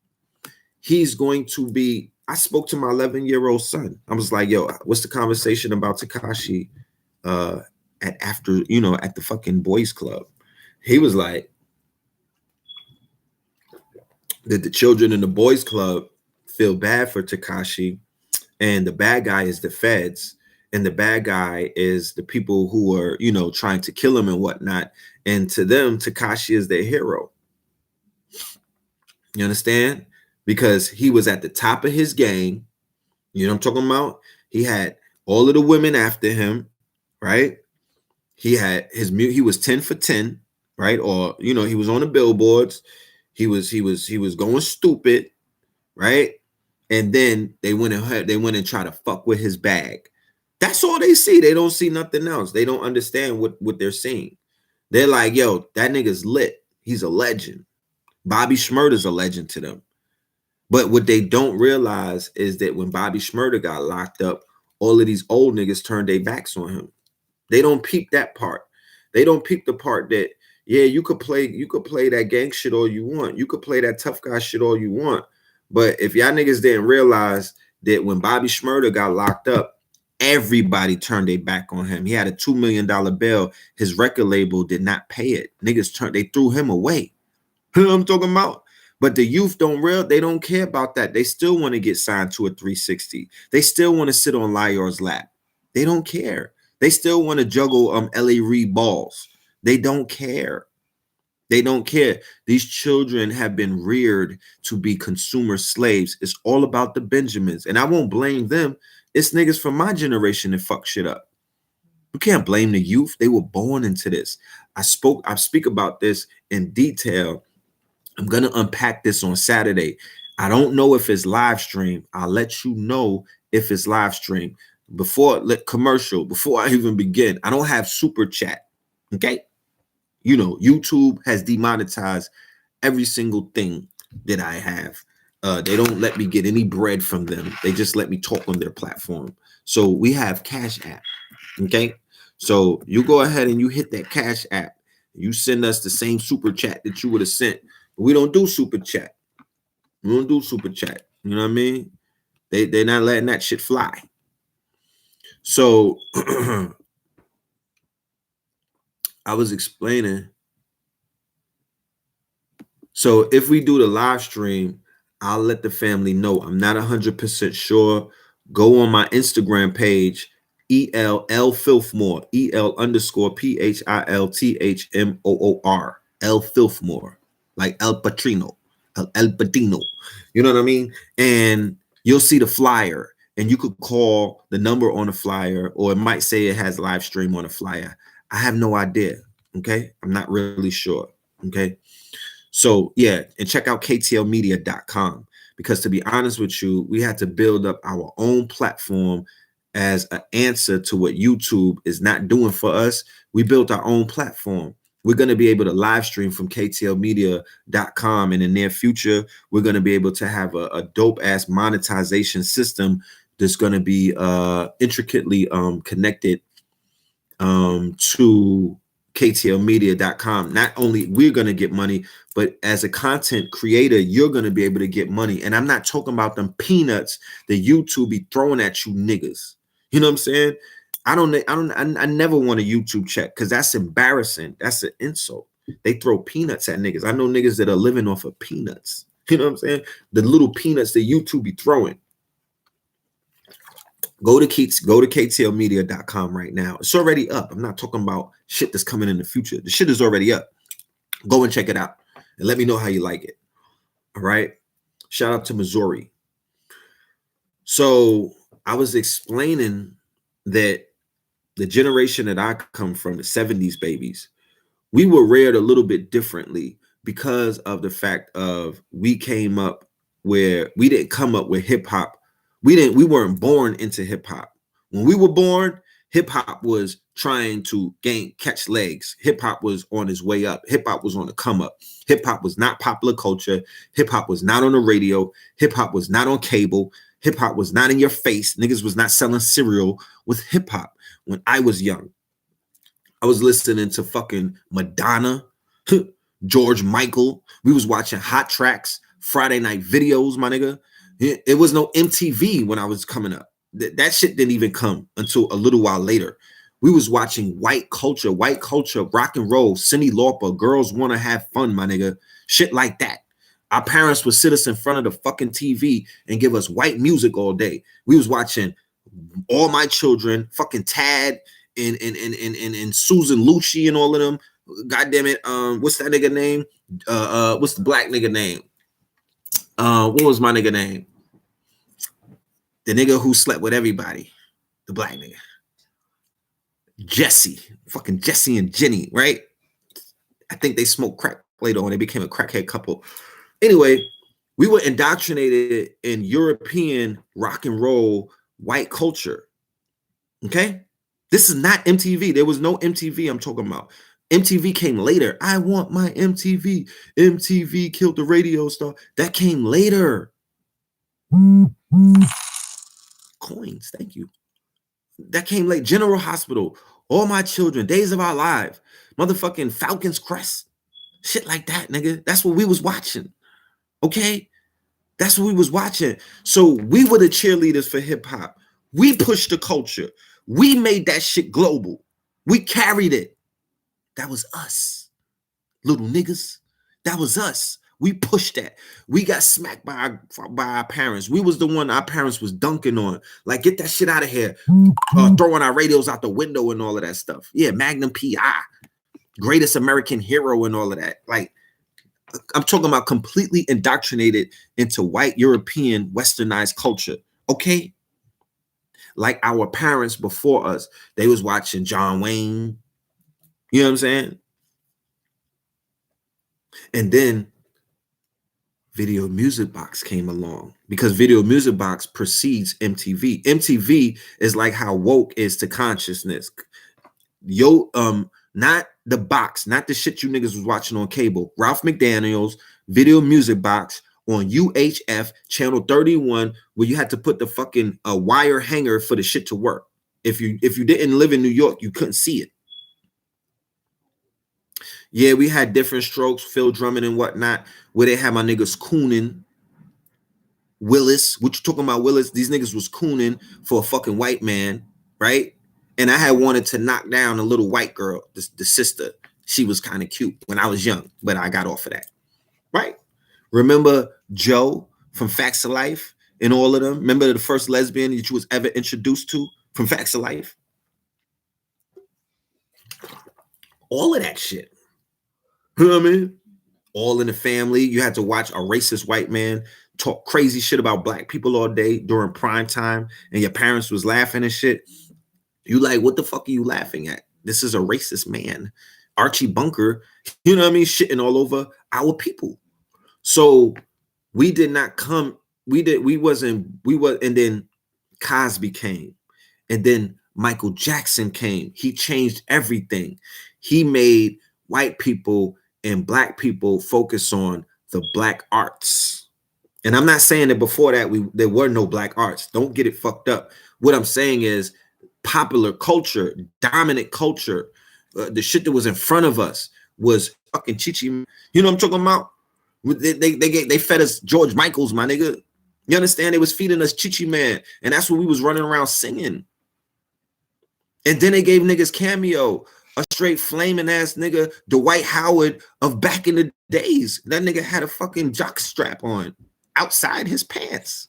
he's going to be. I spoke to my 11-year-old son. I was like, yo, what's the conversation about Tekashi at after, at the fucking boys club? He was like, that the children in the boys club feel bad for Tekashi, and the bad guy is the feds, and the bad guy is the people who are, trying to kill him and whatnot. And to them, Tekashi is their hero. You understand? Because he was at the top of his game. You know what I'm talking about? He had all of the women after him, right? He had he was 10 for 10, right? Or, he was on the billboards. He was going stupid, right? And then they went and tried to fuck with his bag. That's all they see. They don't see nothing else. They don't understand what they're seeing. They're like, yo, that nigga's lit. He's a legend. Bobby Shmurda's a legend to them. But what they don't realize is that when Bobby Shmurda got locked up, all of these old niggas turned their backs on him. They don't peep that part. They don't peep the part that, yeah, you could play that gang shit all you want. You could play that tough guy shit all you want. But if y'all niggas didn't realize that when Bobby Shmurda got locked up, everybody turned their back on him. He had a $2 million bail. His record label did not pay it. They threw him away. You know what I'm talking about? But the youth they don't care about that. They still want to get signed to a 360. They still want to sit on Liar's lap. They don't care. They still want to juggle L.A. Reid balls. They don't care. They don't care. These children have been reared to be consumer slaves. It's all about the Benjamins. And I won't blame them. It's niggas from my generation that fuck shit up. You can't blame the youth. They were born into this. I speak about this in detail. I'm going to unpack this on Saturday. I don't know if it's live stream. I'll let you know if it's live stream. Before I even begin, I don't have super chat. Okay. YouTube has demonetized every single thing that I have. They don't let me get any bread from them. They just let me talk on their platform. So we have Cash App. Okay. So you go ahead and you hit that Cash App. You send us the same super chat that you would have sent. We don't do super chat. We don't do super chat. You know what I mean? They're not letting that shit fly. So I was explaining. So if we do the live stream, I'll let the family know. I'm not 100% sure. Go on my Instagram page, ELL Filthmore, EL_PHILTHMOOR, L Filthmore, like El Patrino, El Patino. You know what I mean? And you'll see the flyer, and you could call the number on the flyer, or it might say it has live stream on the flyer. I have no idea. Okay. I'm not really sure. Okay. So yeah, and check out ktlmedia.com, because to be honest with you, we had to build up our own platform as an answer to what YouTube is not doing for us. We built our own platform. We're going to be able to live stream from ktlmedia.com. In the near future, we're going to be able to have a dope ass monetization system that's going to be intricately connected to ktlmedia.com. Not only we're going to get money, but as a content creator, you're going to be able to get money. And I'm not talking about them peanuts that YouTube be throwing at you niggas. You know what I'm saying? I never want a YouTube check, because that's embarrassing. That's an insult. They throw peanuts at niggas. I know niggas that are living off of peanuts. You know what I'm saying? The little peanuts that YouTube be throwing. Go to ktlmedia.com right now. It's already up. I'm not talking about shit that's coming in the future. The shit is already up. Go and check it out and let me know how you like it. All right. Shout out to Missouri. So I was explaining that the generation that I come from, the 70s babies, we were reared a little bit differently because of the fact of we came up where we didn't come up with hip hop. We weren't born into hip hop. When we were born, hip hop was trying to catch legs. Hip hop was on its way up. Hip hop was on the come up. Hip hop was not popular culture. Hip hop was not on the radio. Hip hop was not on cable. Hip hop was not in your face. Niggas was not selling cereal with hip hop when I was young. I was listening to fucking Madonna, George Michael. We was watching Hot Tracks, Friday Night Videos, my nigga. It was no MTV when I was coming up. That shit didn't even come until a little while later. We was watching white culture, rock and roll, Cyndi Lauper, Girls Wanna Have Fun, my nigga. Shit like that. Our parents would sit us in front of the fucking TV and give us white music all day. We was watching All My Children, fucking Tad, and Susan Lucci and all of them. God damn it. What's that nigga name? What's the black nigga name? What was my nigga name? The nigga who slept with everybody. The black nigga. Jesse. Fucking Jesse and Jenny, right? I think they smoked crack later on. They became a crackhead couple. Anyway, we were indoctrinated in European rock and roll white culture. Okay? This is not MTV. There was no MTV I'm talking about. MTV came later. I want my MTV. MTV killed the radio star. That came later. Coins, thank you. That came late. General Hospital, All My Children, Days of Our Lives, motherfucking Falcon's Crest. Shit like that, nigga. That's what we was watching. Okay? That's what we was watching. So we were the cheerleaders for hip hop. We pushed the culture. We made that shit global. We carried it. That was us. Little niggas. That was us. We pushed that. We got smacked by our parents. We was the one our parents was dunking on. Like, get that shit out of here. Throwing our radios out the window and all of that stuff. Yeah, Magnum P.I. Greatest American Hero and all of that. Like, I'm talking about completely indoctrinated into white European westernized culture. Okay? Like our parents before us, they was watching John Wayne. You know what I'm saying? And then Video Music Box came along because Video Music Box precedes MTV. MTV is like how woke is to consciousness. Not the box, not the shit you niggas was watching on cable. Ralph McDaniels, Video Music Box on UHF channel 31, where you had to put the fucking wire hanger for the shit to work. If you didn't live in New York, you couldn't see it. Yeah, we had different strokes, Phil Drummond and whatnot, where they had my niggas cooning. Willis, what you talking about, Willis? These niggas was cooning for a fucking white man, right? And I had wanted to knock down a little white girl, the sister. She was kind of cute when I was young, but I got off of that, right? Remember Joe from Facts of Life and all of them? Remember the first lesbian that you was ever introduced to from Facts of Life? All of that shit. You know what I mean? All in the Family. You had to watch a racist white man talk crazy shit about black people all day during prime time, and your parents was laughing and shit. You like, what the fuck are you laughing at? This is a racist man. Archie Bunker, you know what I mean? Shitting all over our people. So we did not come, and then Cosby came, and then Michael Jackson came. He changed everything. He made white people and black people focus on the black arts. And I'm not saying that before that there were no black arts. Don't get it fucked up. What I'm saying is popular culture, dominant culture, the shit that was in front of us was fucking Chichi. You know what I'm talking about? They fed us George Michaels, my nigga. You understand? They was feeding us Chichi Man, and that's what we was running around singing. And then they gave niggas Cameo, a straight flaming ass nigga, Dwight Howard of back in the days. That nigga had a fucking jock strap on outside his pants.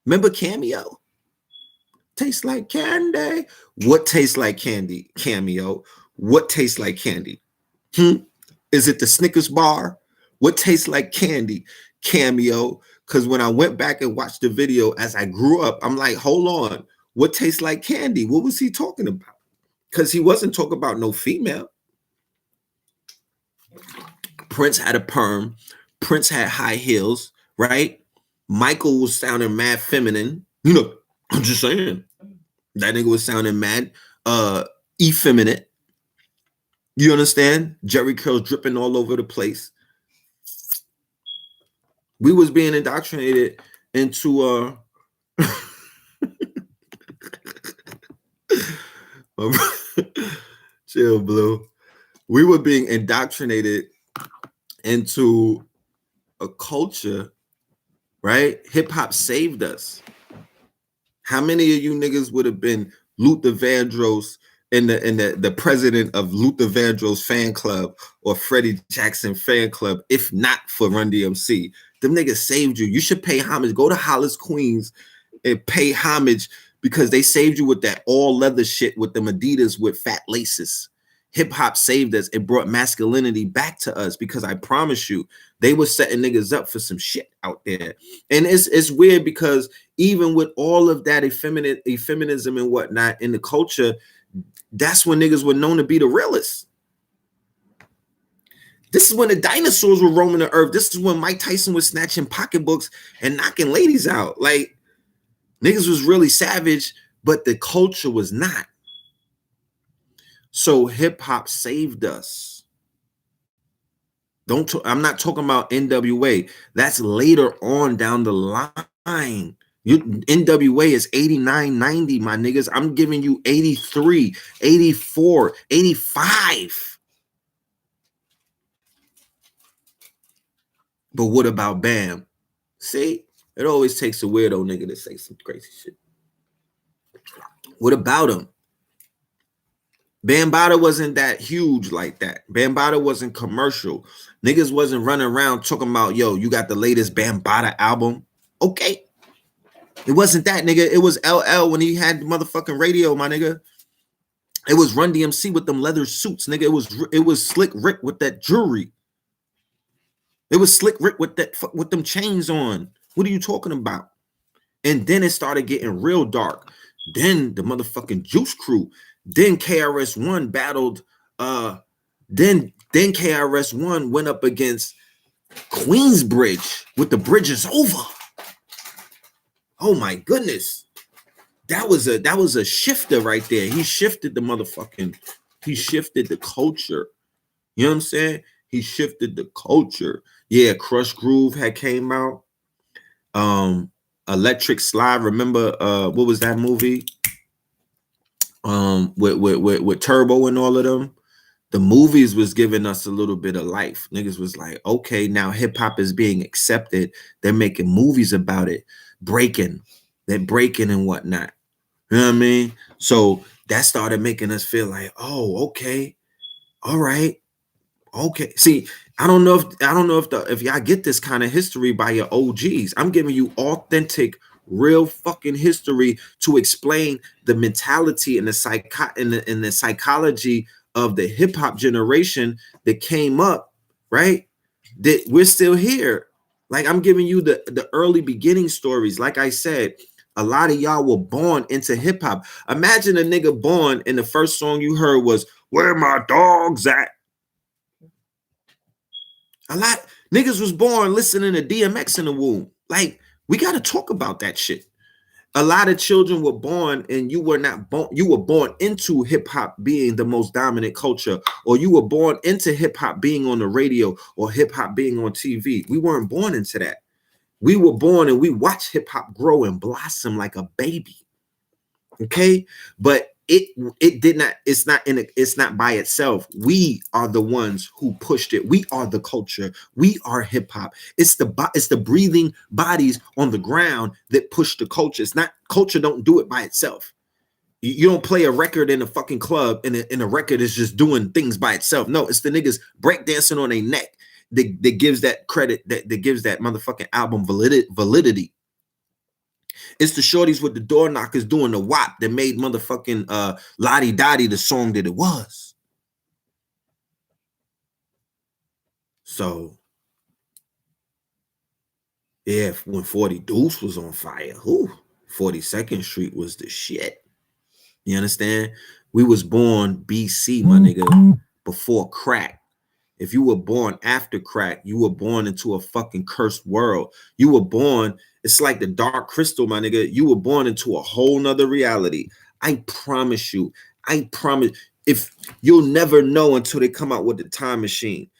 Remember Cameo? Tastes like candy. What tastes like candy? Cameo. What tastes like candy? Is it the Snickers bar? What tastes like candy? Cameo. Because when I went back and watched the video as I grew up, I'm like, hold on. What tastes like candy? What was he talking about? Because he wasn't talking about no female. Prince had a perm. Prince had high heels, right? Michael was sounding mad feminine. You know, I'm just saying. That nigga was sounding mad effeminate. You understand? Jerry curls dripping all over the place. We was being indoctrinated into Chill, Blue. We were being indoctrinated into a culture, right? Hip hop saved us. How many of you niggas would have been Luther Vandross and the president of Luther Vandross fan club or Freddie Jackson fan club if not for Run DMC? Them niggas saved you. You should pay homage. Go to Hollis, Queens and pay homage because they saved you with that all leather shit with the Adidas with fat laces. Hip hop saved us. It brought masculinity back to us because I promise you, they were setting niggas up for some shit out there. And it's weird because even with all of that effeminism and whatnot in the culture, that's when niggas were known to be the realest. This is when the dinosaurs were roaming the earth. This is when Mike Tyson was snatching pocketbooks and knocking ladies out. Like, niggas was really savage, but the culture was not. So hip hop saved us. I'm not talking about NWA. That's later on down the line. NWA is 89, 90, my niggas. I'm giving you 83, 84, 85. But what about Bam? See, it always takes a weirdo nigga to say some crazy shit. What about him? Bambaataa wasn't that huge like that. Bambaataa wasn't commercial. Niggas wasn't running around talking about, yo, you got the latest Bambaataa album. Okay. It wasn't that, nigga. It was LL when he had the motherfucking radio, my nigga. It was Run DMC with them leather suits, nigga. It was Slick Rick with that jewelry. It was Slick Rick with them chains on. What are you talking about? And then it started getting real dark. Then the motherfucking Juice Crew. Then KRS-One battled. Then KRS-One went up against Queensbridge with the Bridges Over. Oh my goodness, that was a shifter right there. He shifted he shifted the culture. You know what I'm saying? He shifted the culture. Yeah, Crush Groove had came out. Electric Slide. Remember what was that movie? With Turbo and all of them. The movies was giving us a little bit of life. Niggas was like, okay, now hip hop is being accepted. They're making movies about it, they're breaking and whatnot. You know what I mean? So that started making us feel like, oh, okay, all right, okay. See, I don't know if y'all get this kind of history by your OGs. I'm giving you authentic, real fucking history to explain the mentality and the psychology of the hip hop generation that came up, right? That we're still here. Like, I'm giving you the early beginning stories. Like I said, a lot of y'all were born into hip hop. Imagine a nigga born and the first song you heard was "Where My Dogs At." A lot niggas was born listening to DMX in the womb. Like, we got to talk about that shit. A lot of children were born and you were not born. You were born into hip hop being the most dominant culture, or you were born into hip hop being on the radio or hip hop being on TV. We weren't born into that. We were born and we watched hip hop grow and blossom like a baby. Okay, but it did not. It's not by itself. We are the ones who pushed it. We are the culture. We are hip hop. It's the breathing bodies on the ground that push the culture. It's not culture. Don't do it by itself. You don't play a record in a fucking club and a record is just doing things by itself. No, it's the niggas breakdancing on their neck that gives that credit, that gives that motherfucking album validity. It's the shorties with the door knockers doing the WAP that made motherfucking Lottie Dottie the song that it was. So yeah, when 40 Deuce was on fire, 42nd Street was the shit. You understand? We was born BC, my nigga, before crack. If you were born after crack, you were born into a fucking cursed world. You were born, it's like the Dark Crystal, my nigga. You were born into a whole nother reality. I promise you. I promise. If you'll never know until they come out with the time machine.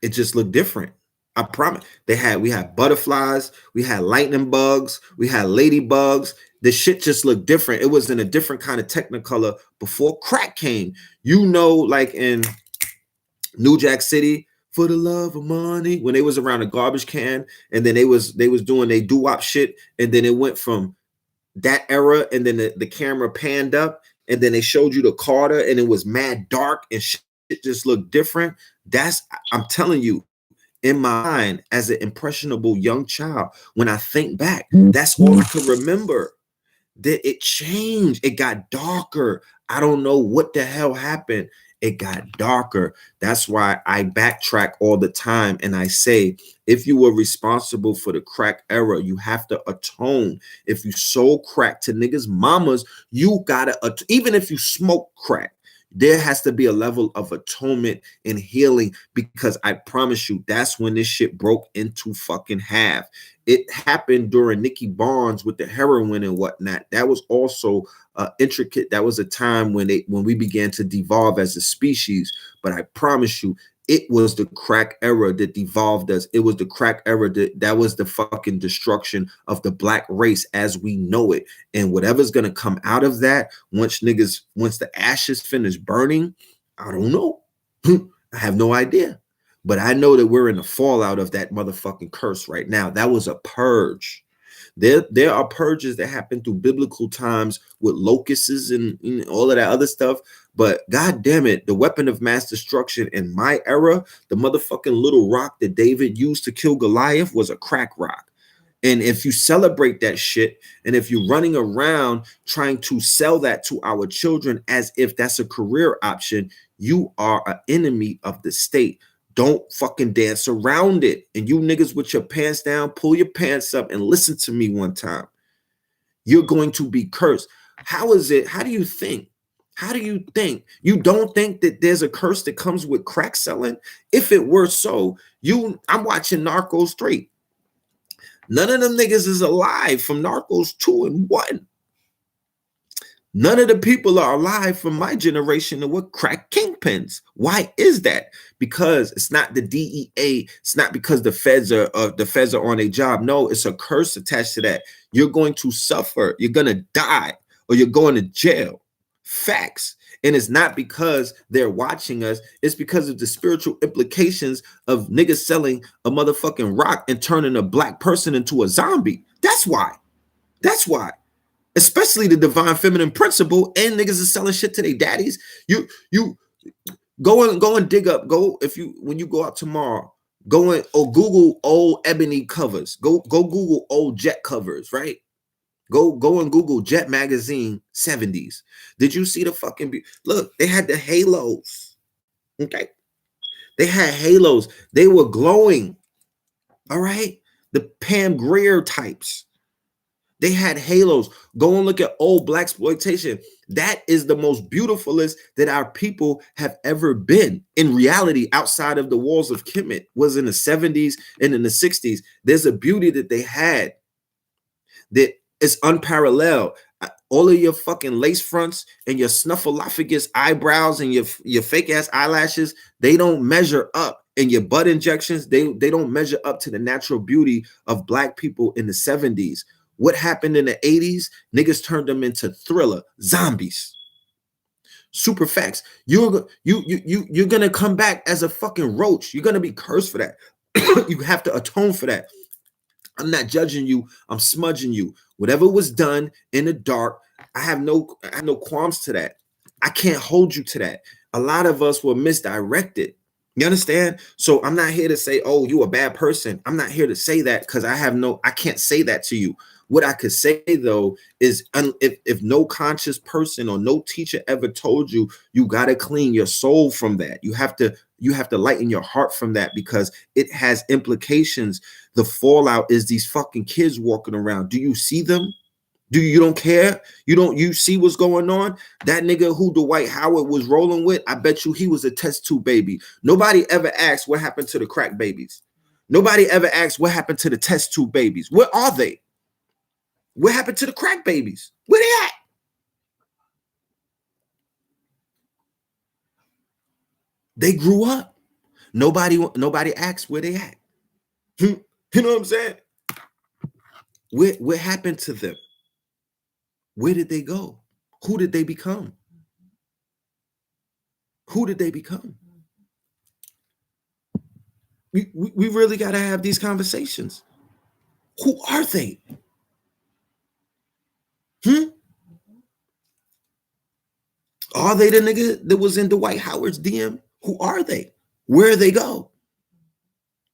It just looked different. I promise. We had butterflies, we had lightning bugs, we had ladybugs. The shit just looked different. It was in a different kind of technicolor before crack came. You know, like in New Jack City, for the love of money, when they was around a garbage can, and then they was doing they doo-wop shit, and then it went from that era, and then the camera panned up, and then they showed you the Carter, and it was mad dark, and shit just looked different. That's I'm telling you, in my mind as an impressionable young child, when I think back, that's all I can remember. That it changed. It got darker. I don't know what the hell happened. It got darker. That's why I backtrack all the time and I say, if you were responsible for the crack era, you have to atone. If you sold crack to niggas' mamas, you gotta, even if you smoke crack, there has to be a level of atonement and healing, because I promise you, that's when this shit broke into fucking half. It happened during Nicky Barnes with the heroin and whatnot. That was also intricate. That was a time when we began to devolve as a species. But I promise you, it was the crack era that devolved us. It was the crack era that was the fucking destruction of the black race as we know it. And whatever's gonna come out of that, once the ashes finish burning, I don't know. I have no idea. But I know that we're in the fallout of that motherfucking curse right now. That was a purge. There are purges that happen through biblical times with locusts and all of that other stuff. But god damn it, the weapon of mass destruction in my era, the motherfucking little rock that David used to kill Goliath, was a crack rock. And if you celebrate that shit, and if you're running around trying to sell that to our children as if that's a career option, you are an enemy of the state. Don't fucking dance around it. And you niggas with your pants down, pull your pants up and listen to me one time. You're going to be cursed. How is it? How do you think? How do you think? You don't think that there's a curse that comes with crack selling? If it were so, I'm watching Narcos 3. None of them niggas is alive from Narcos 2 and 1. None of the people are alive from my generation that were crack kingpins. Why is that? Because it's not the DEA. It's not because the feds are on a job. No, it's a curse attached to that. You're going to suffer. You're going to die, or you're going to jail. Facts. And it's not because they're watching us. It's because of the spiritual implications of niggas selling a motherfucking rock and turning a black person into a zombie. That's why. That's why. Especially the divine feminine principle, and niggas is selling shit to their daddies. You go and dig up. When you go out tomorrow, go and or Google old ebony covers. Go Google old Jet covers, right? Go and Google Jet magazine 70s. Did you see the fucking look? They had the halos. Okay. They had halos. They were glowing. All right. The Pam Grier types. They had halos. Go and look at old blaxploitation. That is the most beautifulest that our people have ever been. In reality, outside of the walls of Kemet, was in the 70s and in the 60s. There's a beauty that they had that is unparalleled. All of your fucking lace fronts and your snuffleupagus eyebrows and your fake ass eyelashes, they don't measure up. And your butt injections, they don't measure up to the natural beauty of black people in the 70s. What happened in the 80s? Niggas turned them into Thriller zombies. Super facts. You're gonna come back as a fucking roach. You're gonna be cursed for that. You have to atone for that. I'm not judging you. I'm smudging you. Whatever was done in the dark, I have no qualms to that. I can't hold you to that. A lot of us were misdirected. You understand? So I'm not here to say, oh, you a bad person. I'm not here to say that, because I can't say that to you. What I could say though is, if no conscious person or no teacher ever told you, you got to clean your soul from that. You have to lighten your heart from that, because it has implications. The fallout is these fucking kids walking around. Do you see them? You don't care? You see what's going on? That nigga who Dwight Howard was rolling with, I bet you he was a test tube baby. Nobody ever asked what happened to the crack babies. Nobody ever asked what happened to the test tube babies. Where are they? What happened to the crack babies? Where they at? They grew up. Nobody asked where they at. You know what I'm saying? What happened to them? Where did they go? Who did they become? Who did they become? We really got to have these conversations. Who are they? Are they the nigga that was in Dwight Howard's DM? Who are they? Where they go?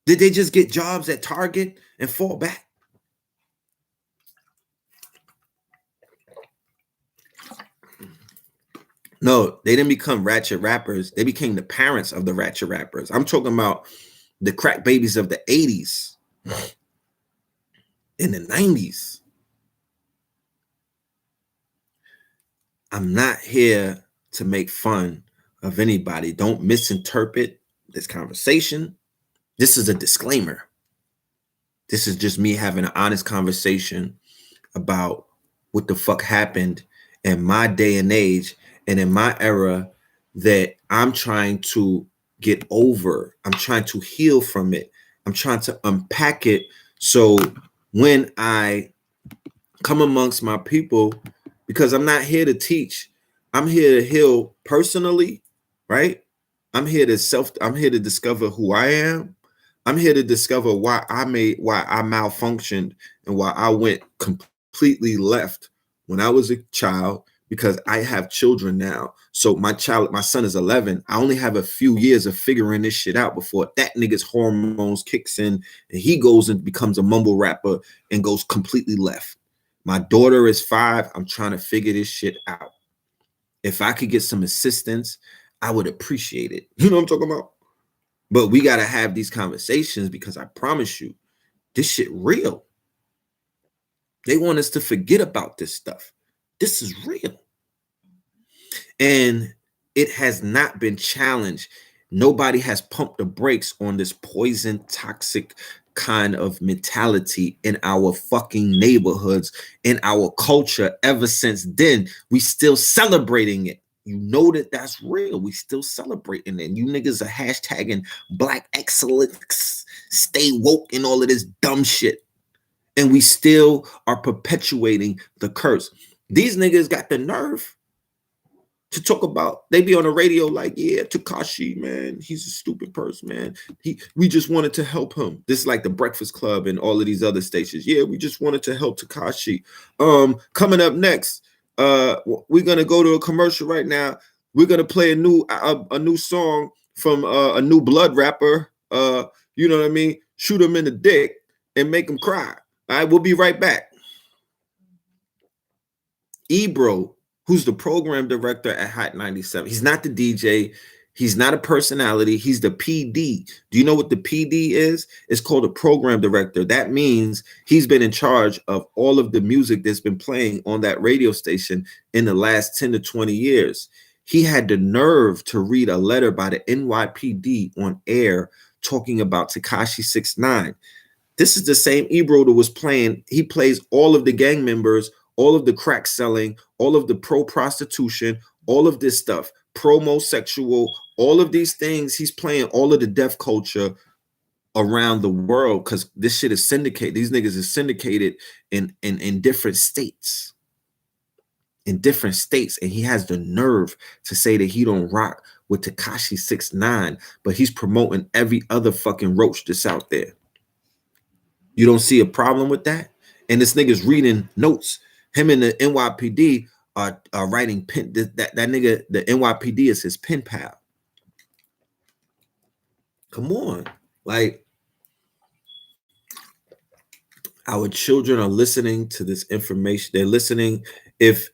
Did they just get jobs at Target and fall back? No, they didn't become ratchet rappers. They became the parents of the ratchet rappers. I'm talking about the crack babies of the 80s and the 90s. I'm not here to make fun of anybody. Don't misinterpret this conversation. This is a disclaimer. This is just me having an honest conversation about what the fuck happened in my day and age and in my era that I'm trying to get over. I'm trying to heal from it. I'm trying to unpack it. So when I come amongst my people, because I'm not here to teach, I'm here to heal personally, right? I'm here to discover who I am. I'm here to discover why I malfunctioned and why I went completely left when I was a child, because I have children now. So my son is 11. I only have a few years of figuring this shit out before that nigga's hormones kicks in and he goes and becomes a mumble rapper and goes completely left. My daughter is 5. I'm trying to figure this shit out. If I could get some assistance, I would appreciate it. You know what I'm talking about? But we got to have these conversations because I promise you, this shit real. They want us to forget about this stuff. This is real. And it has not been challenged. Nobody has pumped the brakes on this poison, toxic kind of mentality in our fucking neighborhoods, in our culture. Ever since then, we still celebrating it. You know that that's real. We still celebrating it. You niggas are hashtagging Black excellence, stay woke, and all of this dumb shit. And we still are perpetuating the curse. These niggas got the nerve to talk about, they be on the radio like, yeah, Tekashi, man, he's a stupid person, man. We just wanted to help him. This is like the Breakfast Club and all of these other stations. Yeah, we just wanted to help Tekashi. Coming up next, we're gonna go to a commercial right now. We're gonna play a new song from a new blood rapper. You know what I mean? Shoot him in the dick and make him cry. All right, we'll be right back. Ebro, who's the program director at Hot 97. He's not the DJ. He's not a personality. He's the PD. Do you know what the PD is? It's called a program director. That means he's been in charge of all of the music that's been playing on that radio station in the last 10 to 20 years. He had the nerve to read a letter by the NYPD on air talking about Tekashi 6ix9ine. This is the same Ebro that was playing. He plays all of the gang members, all of the crack selling, all of the pro-prostitution, all of this stuff, promosexual, all of these things. He's playing all of the deaf culture around the world because this shit is syndicated. These niggas is syndicated in different states. In different states. And he has the nerve to say that he don't rock with Tekashi 6ix9ine, but he's promoting every other fucking roach that's out there. You don't see a problem with that? And this nigga's reading notes. Him and the NYPD are writing pen. That nigga, the NYPD is his pen pal. Come on. Like, our children are listening to this information. They're listening. If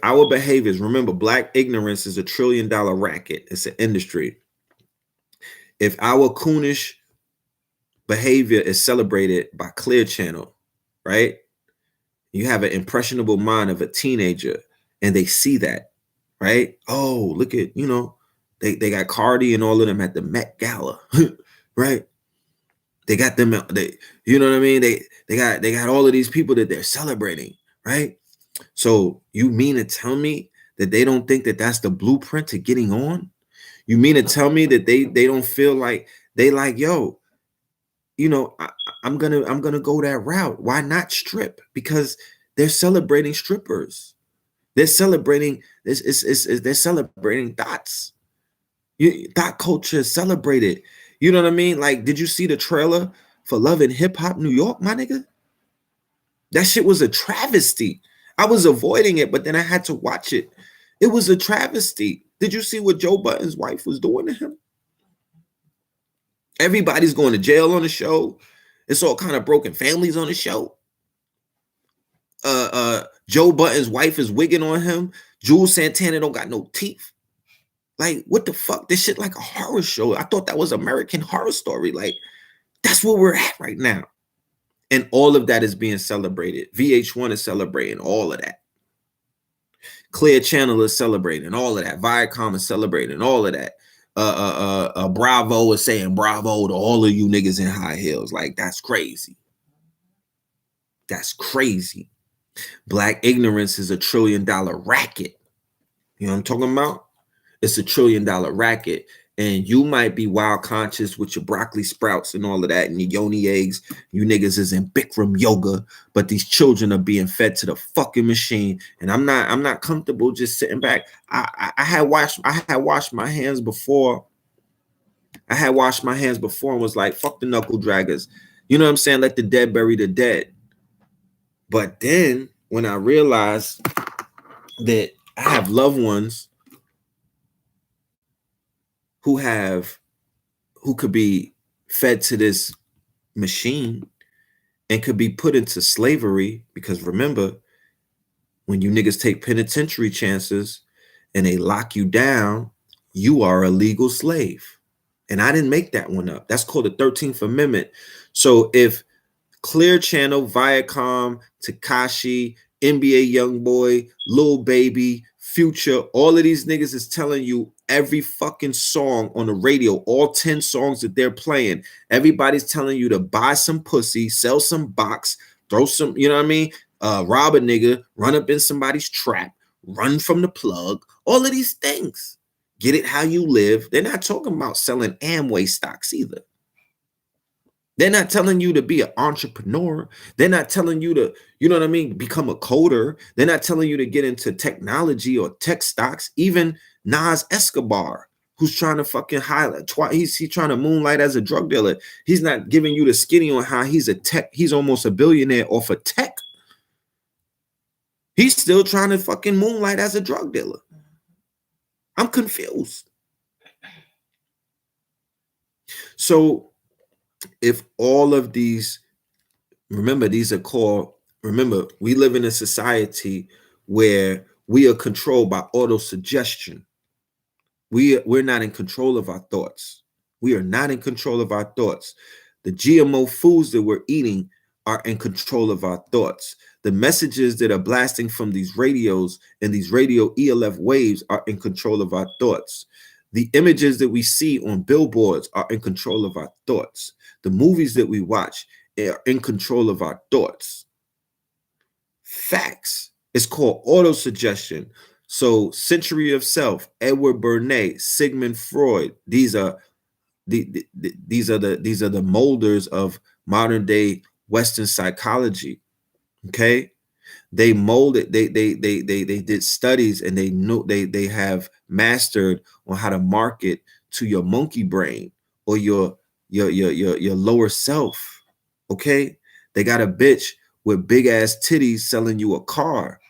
our behaviors, remember, Black ignorance is $1 trillion racket. It's an industry. If our coonish behavior is celebrated by Clear Channel, right? You have an impressionable mind of a teenager and they see that, right? Oh, look at, they got Cardi and all of them at the Met Gala, right? They got them, you know what I mean? They got all of these people that they're celebrating, right? So you mean to tell me that they don't think that that's the blueprint to getting on? You mean to tell me that they don't feel like They like, yo, you know, I'm gonna go that route. Why not strip? Because they're celebrating strippers. They're celebrating this. They're celebrating dots. Dot culture is celebrated. You know what I mean? Like, did you see the trailer for Love and Hip Hop New York, my nigga? That shit was a travesty. I was avoiding it, but then I had to watch it. It was a travesty. Did you see what Joe Budden's wife was doing to him? Everybody's going to jail on the show. It's all kind of broken families on the show. Joe Budden's wife is wigging on him. Jules Santana don't got no teeth. Like, what the fuck? This shit like a horror show. I thought that was American Horror Story. Like, that's where we're at right now. And all of that is being celebrated. VH1 is celebrating all of that. Clear Channel is celebrating all of that. Viacom is celebrating all of that. Bravo is saying bravo to all of you niggas in high heels. Like, that's crazy. That's crazy. Black ignorance is $1 trillion racket. You know what I'm talking about? It's $1 trillion racket. And you might be wild conscious with your broccoli sprouts and all of that and your yoni eggs. You niggas is in Bikram yoga, but these children are being fed to the fucking machine. And I'm not comfortable just sitting back. I had washed my hands before. I had washed my hands before and was like, fuck the knuckle draggers. You know what I'm saying? Let the dead bury the dead. But then when I realized that I have loved ones who could be fed to this machine and could be put into slavery, because remember, when you niggas take penitentiary chances and they lock you down, you are a legal slave. And I didn't make that one up. That's called the 13th Amendment. So if Clear Channel, Viacom, Tekashi, NBA Youngboy, Lil Baby, Future, all of these niggas is telling you every fucking song on the radio, all 10 songs that they're playing, everybody's telling you to buy some pussy, sell some box, throw some, you know what I mean? Rob a nigga, run up in somebody's trap, run from the plug, all of these things. Get it how you live. They're not talking about selling Amway stocks either. They're not telling you to be an entrepreneur. They're not telling you to, you know what I mean, become a coder. They're not telling you to get into technology or tech stocks. Even Nas Escobar, who's trying to fucking highlight, he's trying to moonlight as a drug dealer. He's not giving you the skinny on how he's almost a billionaire off of tech. He's still trying to fucking moonlight as a drug dealer. I'm confused. So if all of these, remember, these are called, remember, we live in a society where we are controlled by auto-suggestion. We're not in control of our thoughts. We are not in control of our thoughts. The GMO foods that we're eating are in control of our thoughts. The messages that are blasting from these radios and these radio ELF waves are in control of our thoughts. The images that we see on billboards are in control of our thoughts. The movies that we watch are in control of our thoughts. Facts. It's called autosuggestion. So Century of Self, Edward Bernays, Sigmund Freud, these are the molders of modern day Western psychology. Okay, they molded, they did studies, and they know they have mastered on how to market to your monkey brain or your lower self. Okay, they got a bitch with big ass titties selling you a car.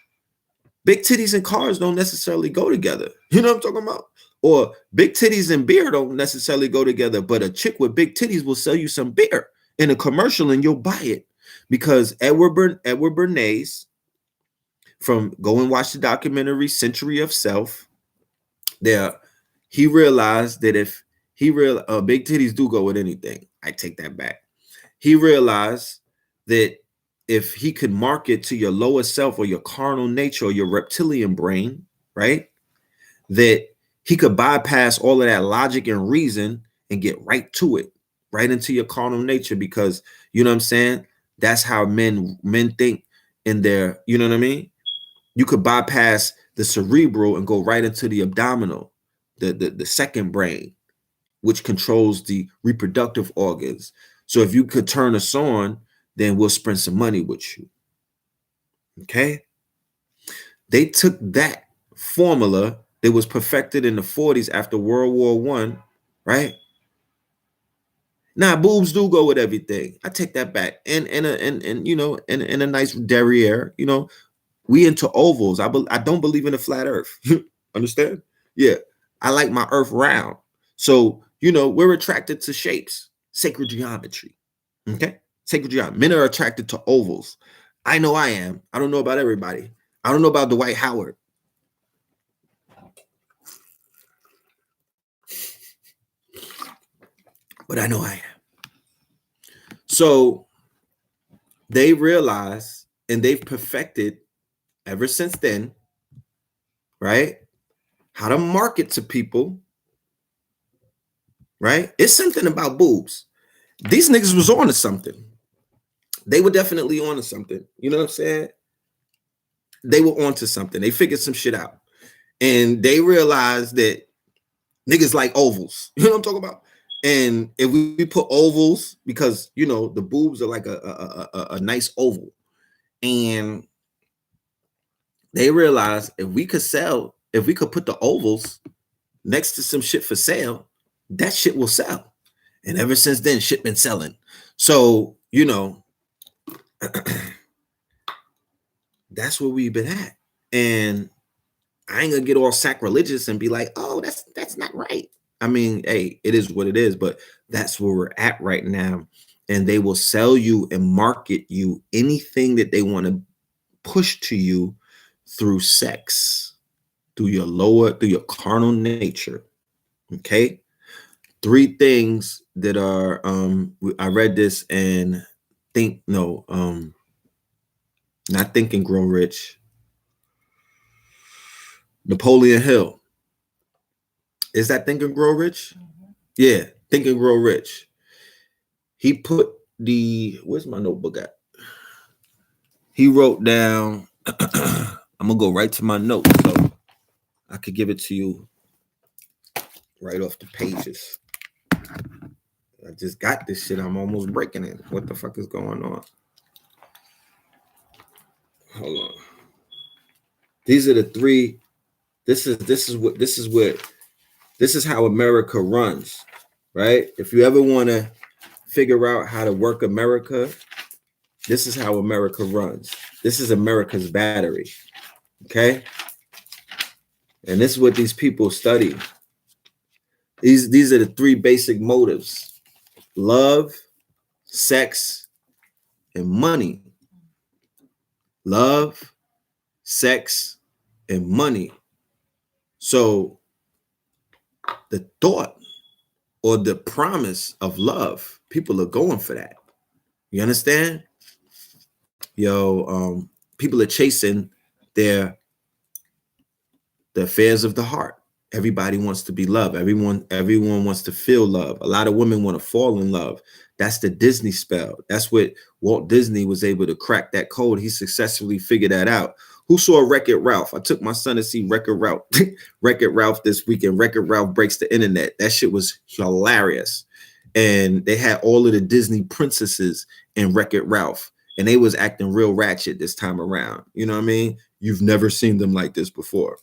Big titties and cars don't necessarily go together. You know what I'm talking about? Or big titties and beer don't necessarily go together, but a chick with big titties will sell you some beer in a commercial and you'll buy it. Because Edward Bernays, from go and watch the documentary Century of Self, he realized that if big titties do go with anything. I take that back. He realized that if he could market to your lower self or your carnal nature or your reptilian brain, right, that he could bypass all of that logic and reason and get right to it, right into your carnal nature, because you know what I'm saying? That's how men think in their, you know what I mean? You could bypass the cerebral and go right into the abdominal, the second brain. which controls the reproductive organs. So if you could turn us on, then we'll spend some money with you. Okay. They took that formula that was perfected in the 40s after World War One, right? Now boobs do go with everything. I take that back. And you know, in a nice derriere, you know, we into ovals. I don't believe in a flat earth. Understand? Yeah. I like my earth round. So, you know, we're attracted to shapes, sacred geometry. Okay? Sacred geometry. Men are attracted to ovals. I know I am. I don't know about everybody. I don't know about Dwight Howard. But I know I am. So they realize, and they've perfected ever since then, right? How to market to people, right? It's something about boobs. These niggas was on to something. They were definitely on to something. You know what I'm saying? They were on to something. They figured some shit out. And they realized that niggas like ovals. You know what I'm talking about? And if we put ovals, because you know the boobs are like a nice oval, and they realized if we could put the ovals next to some shit for sale, that shit will sell. And ever since then, shit been selling. So you know, that's where we've been at. And I ain't gonna get all sacrilegious and be like, oh, that's not right. I mean, hey, it is what it is, but that's where we're at right now. And they will sell you and market you anything that they want to push to you through sex, through your carnal nature. Okay. 3 things that are I read this and not Think and Grow Rich. Napoleon Hill. Is that Think and Grow Rich? Yeah, Think and Grow Rich. He put where's my notebook at? He wrote down, I'm gonna go right to my notes so I could give it to you right off the pages. I just got this shit. I'm almost breaking it. What the fuck is going on? Hold on. These are the 3. This is how America runs, right? If you ever want to figure out how to work America, this is how America runs. This is America's battery. Okay. And this is what these people study. These are the 3 basic motives: love, sex, and money. Love, sex, and money. So the thought or the promise of love, people are going for that. You understand? People are chasing the affairs of the heart. Everybody wants to be loved. Everyone wants to feel love. A lot of women want to fall in love. That's the Disney spell. That's what Walt Disney was able to crack that code. He successfully figured that out. Who saw Wreck-It Ralph? I took my son to see Wreck-It Ralph, Wreck-It Ralph this weekend. Wreck-It Ralph breaks the internet. That shit was hilarious. And they had all of the Disney princesses in Wreck-It Ralph. And they was acting real ratchet this time around. You know what I mean? You've never seen them like this before.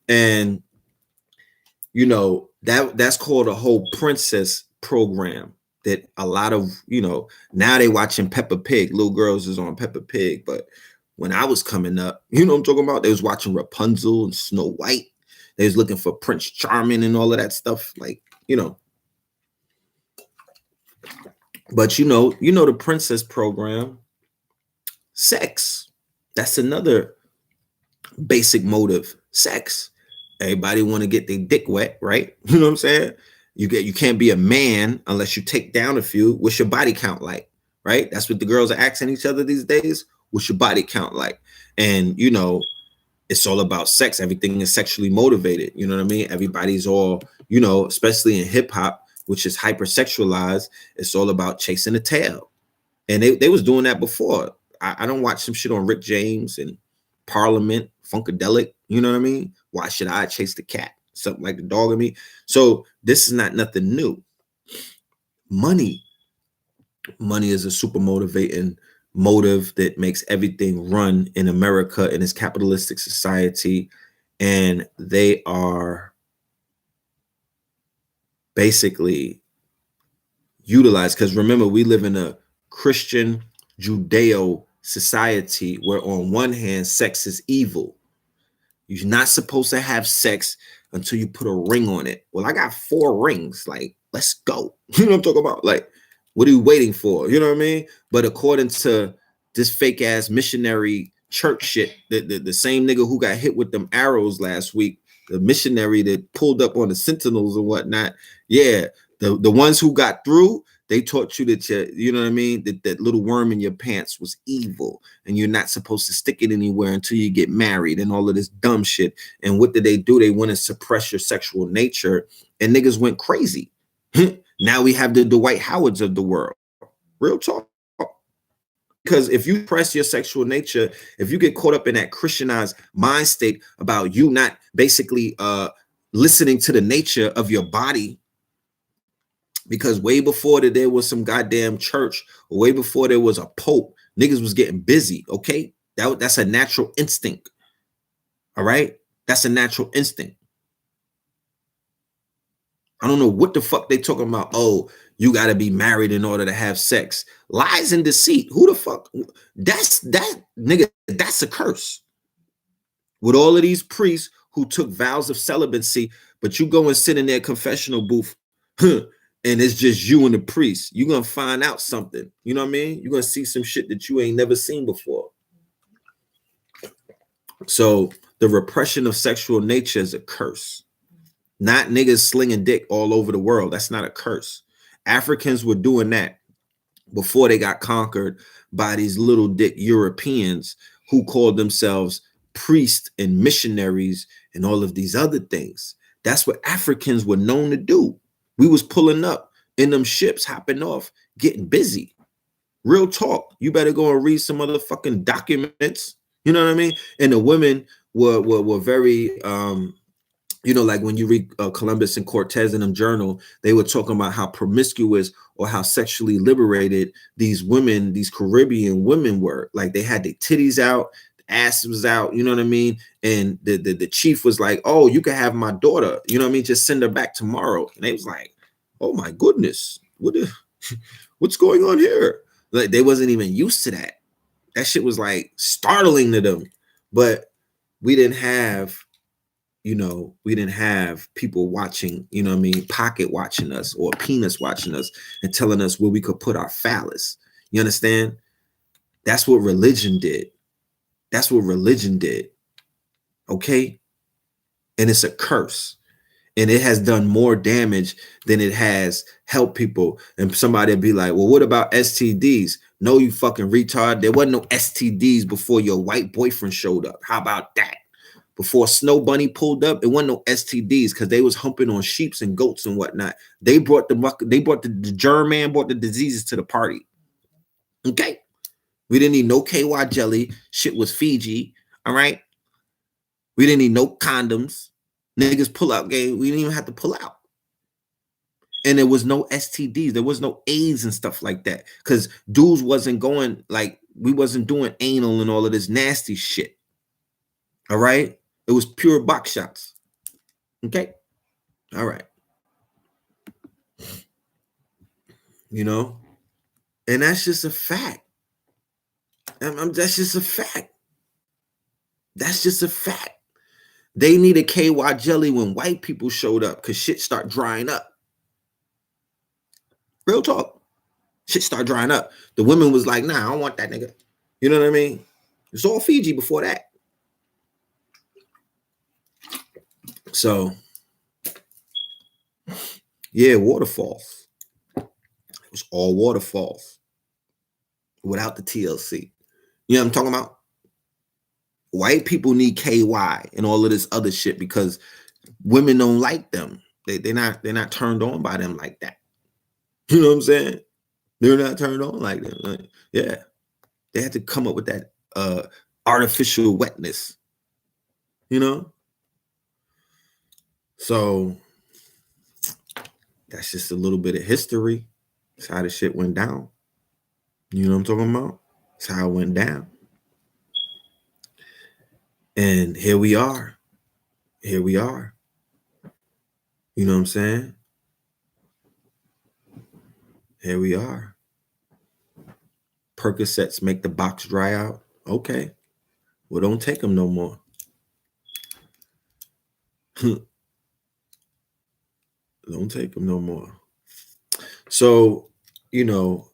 And you know, that's called a whole princess program that a lot of, now they watching Peppa Pig. Little girls is on Peppa Pig. But when I was coming up, you know what I'm talking about? They was watching Rapunzel and Snow White. They was looking for Prince Charming and all of that stuff. Like, but you know the princess program, sex. That's another basic motive, sex. Everybody want to get their dick wet, right? You know what I'm saying? You can't be a man unless you take down a few. What's your body count like, right? That's what the girls are asking each other these days. What's your body count like? And it's all about sex. Everything is sexually motivated. You know what I mean? Everybody's all, especially in hip hop, which is hypersexualized. It's all about chasing the tail. And they was doing that before. I don't watch some shit on Rick James and Parliament, Funkadelic. You know what I mean? Why should I chase the cat? something like the dog in me. So this is not nothing new. Money is a super motivating motive that makes everything run in America in this capitalistic society. And they are basically utilized, because remember, we live in a Christian Judeo society where on one hand, sex is evil. You're not supposed to have sex until you put a ring on it. Well, I got 4 rings. Like, let's go. You know what I'm talking about? Like, what are you waiting for? You know what I mean? But according to this fake ass missionary church shit, the same nigga who got hit with them arrows last week, the missionary that pulled up on the sentinels and whatnot. Yeah, the ones who got through, they taught you that you know what I mean, that little worm in your pants was evil, and you're not supposed to stick it anywhere until you get married and all of this dumb shit. And what did they do? They want to suppress your sexual nature, and niggas went crazy. Now we have the Dwight Howards of the world. Real talk. Because if you press your sexual nature, if you get caught up in that Christianized mind state about you not basically listening to the nature of your body, because way before that there was some goddamn church, or way before there was a pope, niggas was getting busy. Okay, that's a natural instinct. All right, that's a natural instinct. I don't know what the fuck they talking about. Oh, you got to be married in order to have sex. Lies and deceit. Who the fuck? That's nigga. That's a curse. With all of these priests who took vows of celibacy, but you go and sit in their confessional booth, and it's just you and the priest. You're gonna find out something. You know what I mean? You're gonna see some shit that you ain't never seen before. So the repression of sexual nature is a curse. Not niggas slinging dick all over the world. That's not a curse. Africans were doing that before they got conquered by these little dick Europeans who called themselves priests and missionaries and all of these other things. That's what Africans were known to do. We was pulling up in them ships, hopping off, getting busy. Real talk. You better go and read some motherfucking documents. You know what I mean? And the women were very you know, like when you read Columbus and Cortez in them journal, they were talking about how promiscuous or how sexually liberated these women, these Caribbean women were. Like they had their titties out, the ass was out, you know what I mean? And the chief was like, oh, you can have my daughter, you know what I mean? Just send her back tomorrow. And they was like, oh my goodness, what's going on here? Like they wasn't even used to that. That shit was like startling to them. But we didn't have, you know, we didn't have people watching, you know what I mean, pocket watching us or penis watching us and telling us where we could put our phallus. You understand? That's what religion did. That's what religion did. Okay? And it's a curse. And it has done more damage than it has helped people. And somebody will be like, well, what about STDs? No, you fucking retard. There wasn't no STDs before your white boyfriend showed up. How about that? Before Snow Bunny pulled up, it wasn't no STDs because they was humping on sheeps and goats and whatnot. They brought the germ man brought the diseases to the party. Okay. We didn't need no KY jelly. Shit was Fiji. All right. We didn't need no condoms. Niggas pull out game. We didn't even have to pull out. And there was no STDs. There was no AIDS and stuff like that. Because dudes wasn't going, like, we wasn't doing anal and all of this nasty shit. All right. It was pure box shots. Okay. All right. You know, and that's just a fact. That's just a fact. That's just a fact. They needed KY jelly when white people showed up because shit start drying up. Real talk. Shit start drying up. The women was like, nah, I don't want that nigga. You know what I mean? It's all Fiji before that. So, yeah, waterfalls. It was all waterfalls without the TLC. You know what I'm talking about? White people need KY and all of this other shit because women don't like them. They're not turned on by them like that. You know what I'm saying? They're not turned on like that. Like, yeah. They had to come up with that artificial wetness. You know? So that's just a little bit of history. That's how the shit went down. You know what I'm talking about? That's how it went down. And here we are. Here we are. You know what I'm saying? Here we are. Percocets make the box dry out. Okay. Well, don't take them no more. Don't take them no more. So, you know,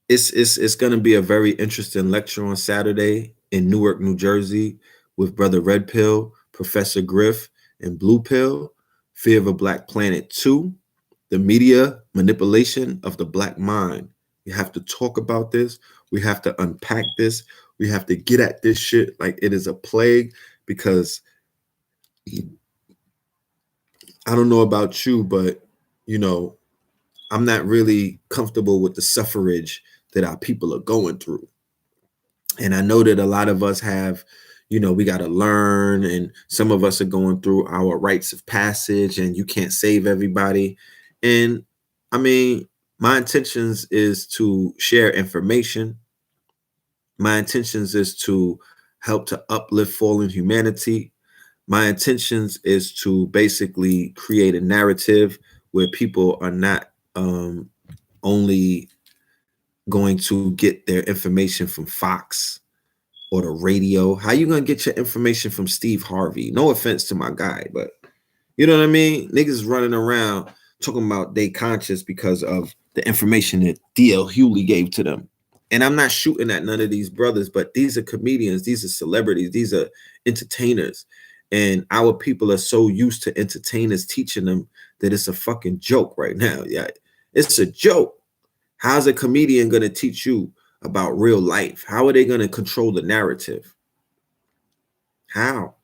it's going to be a very interesting lecture on Saturday in Newark, New Jersey, with Brother Red Pill, Professor Griff, and Blue Pill. Fear of a Black Planet 2, the media manipulation of the Black mind. We have to talk about this. We have to unpack this. We have to get at this shit like it is a plague, because I don't know about you, but, you know, I'm not really comfortable with the suffrage that our people are going through. And I know that a lot of us have, you know, we got to learn, and some of us are going through our rites of passage, and you can't save everybody. And I mean, my intentions is to share information. My intentions is to help to uplift fallen humanity. My intentions is to basically create a narrative where people are not only going to get their information from Fox or the radio. How you gonna get your information from Steve Harvey? No offense to my guy, but you know what I mean? Niggas running around talking about they conscious because of the information that DL Hewley gave to them. And I'm not shooting at none of these brothers, but these are comedians, these are celebrities, these are entertainers. And our people are so used to entertainers teaching them that it's a fucking joke right now. Yeah, it's a joke. How's a comedian going to teach you about real life? How are they going to control the narrative? How?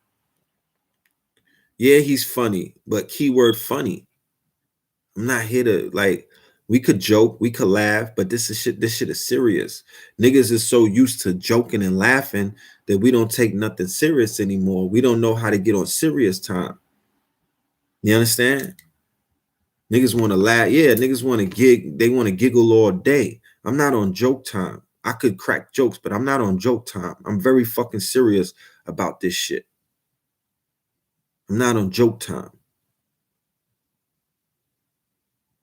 Yeah, he's funny, but keyword funny. I'm not here to like, we could joke, we could laugh, but this shit is serious. Niggas is so used to joking and laughing that we don't take nothing serious anymore. We don't know how to get on serious time. You understand? Niggas want to laugh. Yeah, niggas want to gig. They want to giggle all day. I'm not on joke time. I could crack jokes, but I'm not on joke time. I'm very fucking serious about this shit. I'm not on joke time.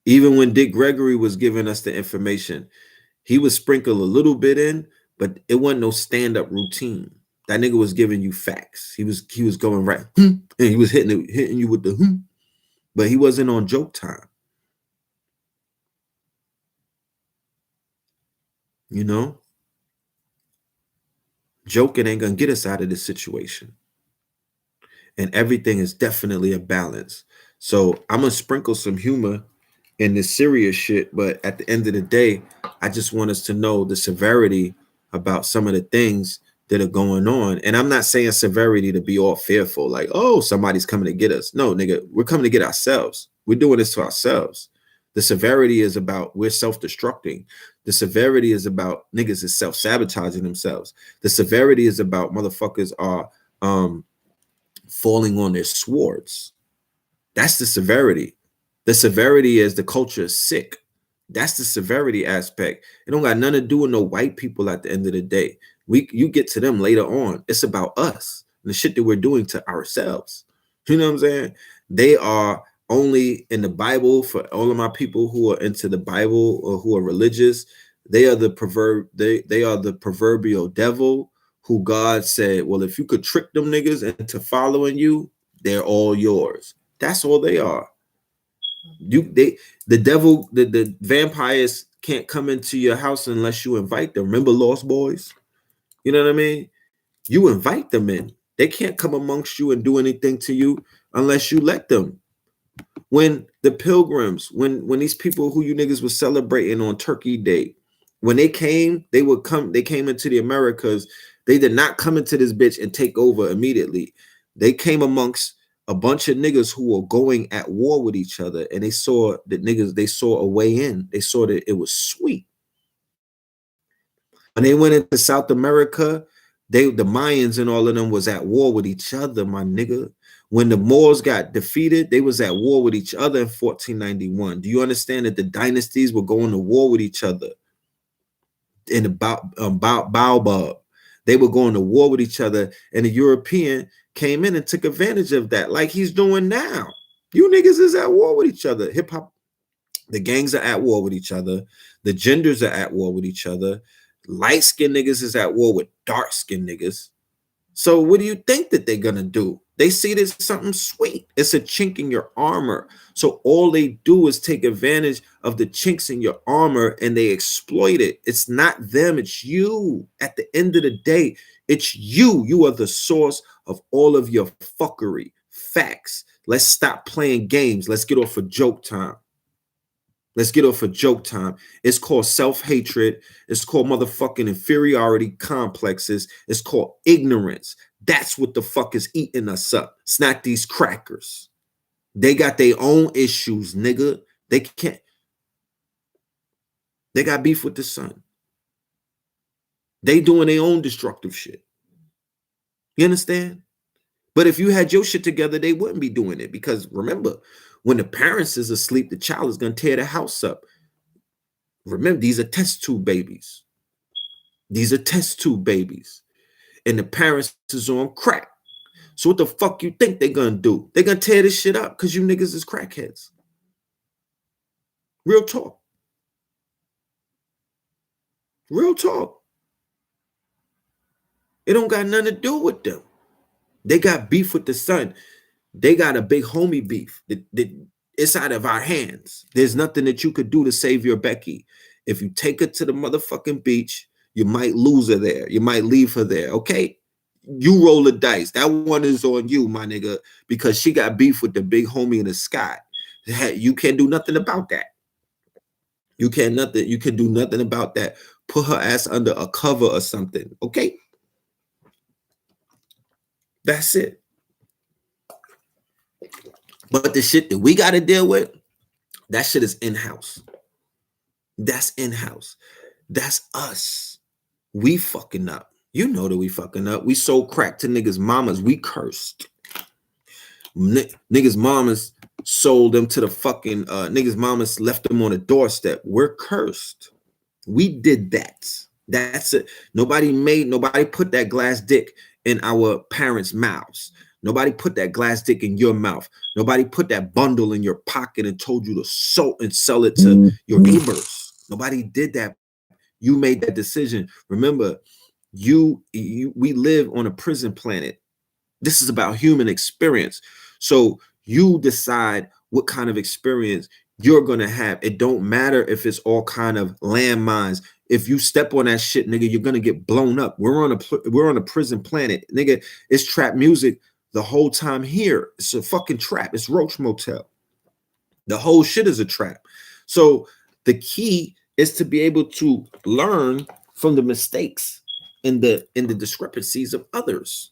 Even when Dick Gregory was giving us the information, he would sprinkle a little bit in, but it wasn't no stand-up routine. That nigga was giving you facts. He was going right, and he was hitting you with the but he wasn't on joke time. You know? Joking ain't gonna get us out of this situation. And everything is definitely a balance. So I'm gonna sprinkle some humor in this serious shit, but at the end of the day, I just want us to know the severity about some of the things that are going on. And I'm not saying severity to be all fearful, like, oh, somebody's coming to get us. No, nigga, we're coming to get ourselves. We're doing this to ourselves. The severity is about we're self-destructing. The severity is about niggas is self-sabotaging themselves. The severity is about motherfuckers are falling on their swords. That's the severity. The severity is the culture is sick. That's the severity aspect. It don't got nothing to do with no white people at the end of the day. You get to them later on. It's about us and the shit that we're doing to ourselves. You know what I'm saying? They are only in the Bible. For all of my people who are into the Bible or who are religious, they are the proverbial devil who God said, well, if you could trick them niggas into following you, they're all yours. That's all they are. The devil, the vampires can't come into your house unless you invite them. Remember Lost Boys? You know what I mean? You invite them in. They can't come amongst you and do anything to you unless you let them. When the pilgrims, when these people who you niggas was celebrating on Turkey Day, when they came, they came into the Americas. They did not come into this bitch and take over immediately. They came amongst a bunch of niggas who were going at war with each other, and they saw that niggas, they saw a way in. They saw that it was sweet. When they went into South America, the Mayans and all of them was at war with each other, my nigga. When the Moors got defeated, they was at war with each other in 1491. Do you understand that the dynasties were going to war with each other in the Baobab? They were going to war with each other, and the European came in and took advantage of that, like he's doing now. You niggas is at war with each other. Hip hop, the gangs are at war with each other. The genders are at war with each other. Light skinned niggas is at war with dark skinned niggas. So what do you think that they're gonna do? They see this something sweet. It's a chink in your armor. So all they do is take advantage of the chinks in your armor and they exploit it. It's not them, it's you. At the end of the day, it's you. You are the source of all of your fuckery. Facts. Let's stop playing games. Let's get off of joke time. Let's get off of joke time. It's called self-hatred. It's called motherfucking inferiority complexes. It's called ignorance. That's what the fuck is eating us up. It's not these crackers. They got their own issues, nigga. They can't. They got beef with the sun. They doing their own destructive shit. You understand? But if you had your shit together, they wouldn't be doing it. Because remember, when the parents is asleep, the child is going to tear the house up. Remember, these are test tube babies. These are test tube babies. And the parents is on crack. So what the fuck you think they're going to do? They're going to tear this shit up because you niggas is crackheads. Real talk. Real talk. It don't got nothing to do with them. They got beef with the sun. They got a big homie beef. It's out of our hands. There's nothing that you could do to save your Becky. If you take her to the motherfucking beach, you might lose her there. You might leave her there, okay? You roll the dice. That one is on you, my nigga, because she got beef with the big homie in the sky. You can't do nothing about that. You can do nothing about that. Put her ass under a cover or something, okay? That's it. But the shit that we got to deal with, that shit is in-house. That's in-house. That's us. We fucking up. You know that we fucking up. We sold crack to niggas' mamas. We cursed. Niggas' mamas sold them to the fucking niggas' mamas left them on a doorstep. We're cursed. We did that. That's it. Nobody put that glass dick in our parents' mouths. Nobody put that glass dick in your mouth. Nobody put that bundle in your pocket and told you to sell it to your neighbors. Nobody did that. You made that decision. Remember, we live on a prison planet. This is about human experience. So you decide what kind of experience you're gonna have. It don't matter if it's all kind of landmines. If you step on that shit, nigga, you're gonna get blown up. We're on a prison planet, nigga. It's trap music the whole time here. It's a fucking trap. It's Roach Motel. The whole shit is a trap. So the key is to be able to learn from the mistakes and the discrepancies of others.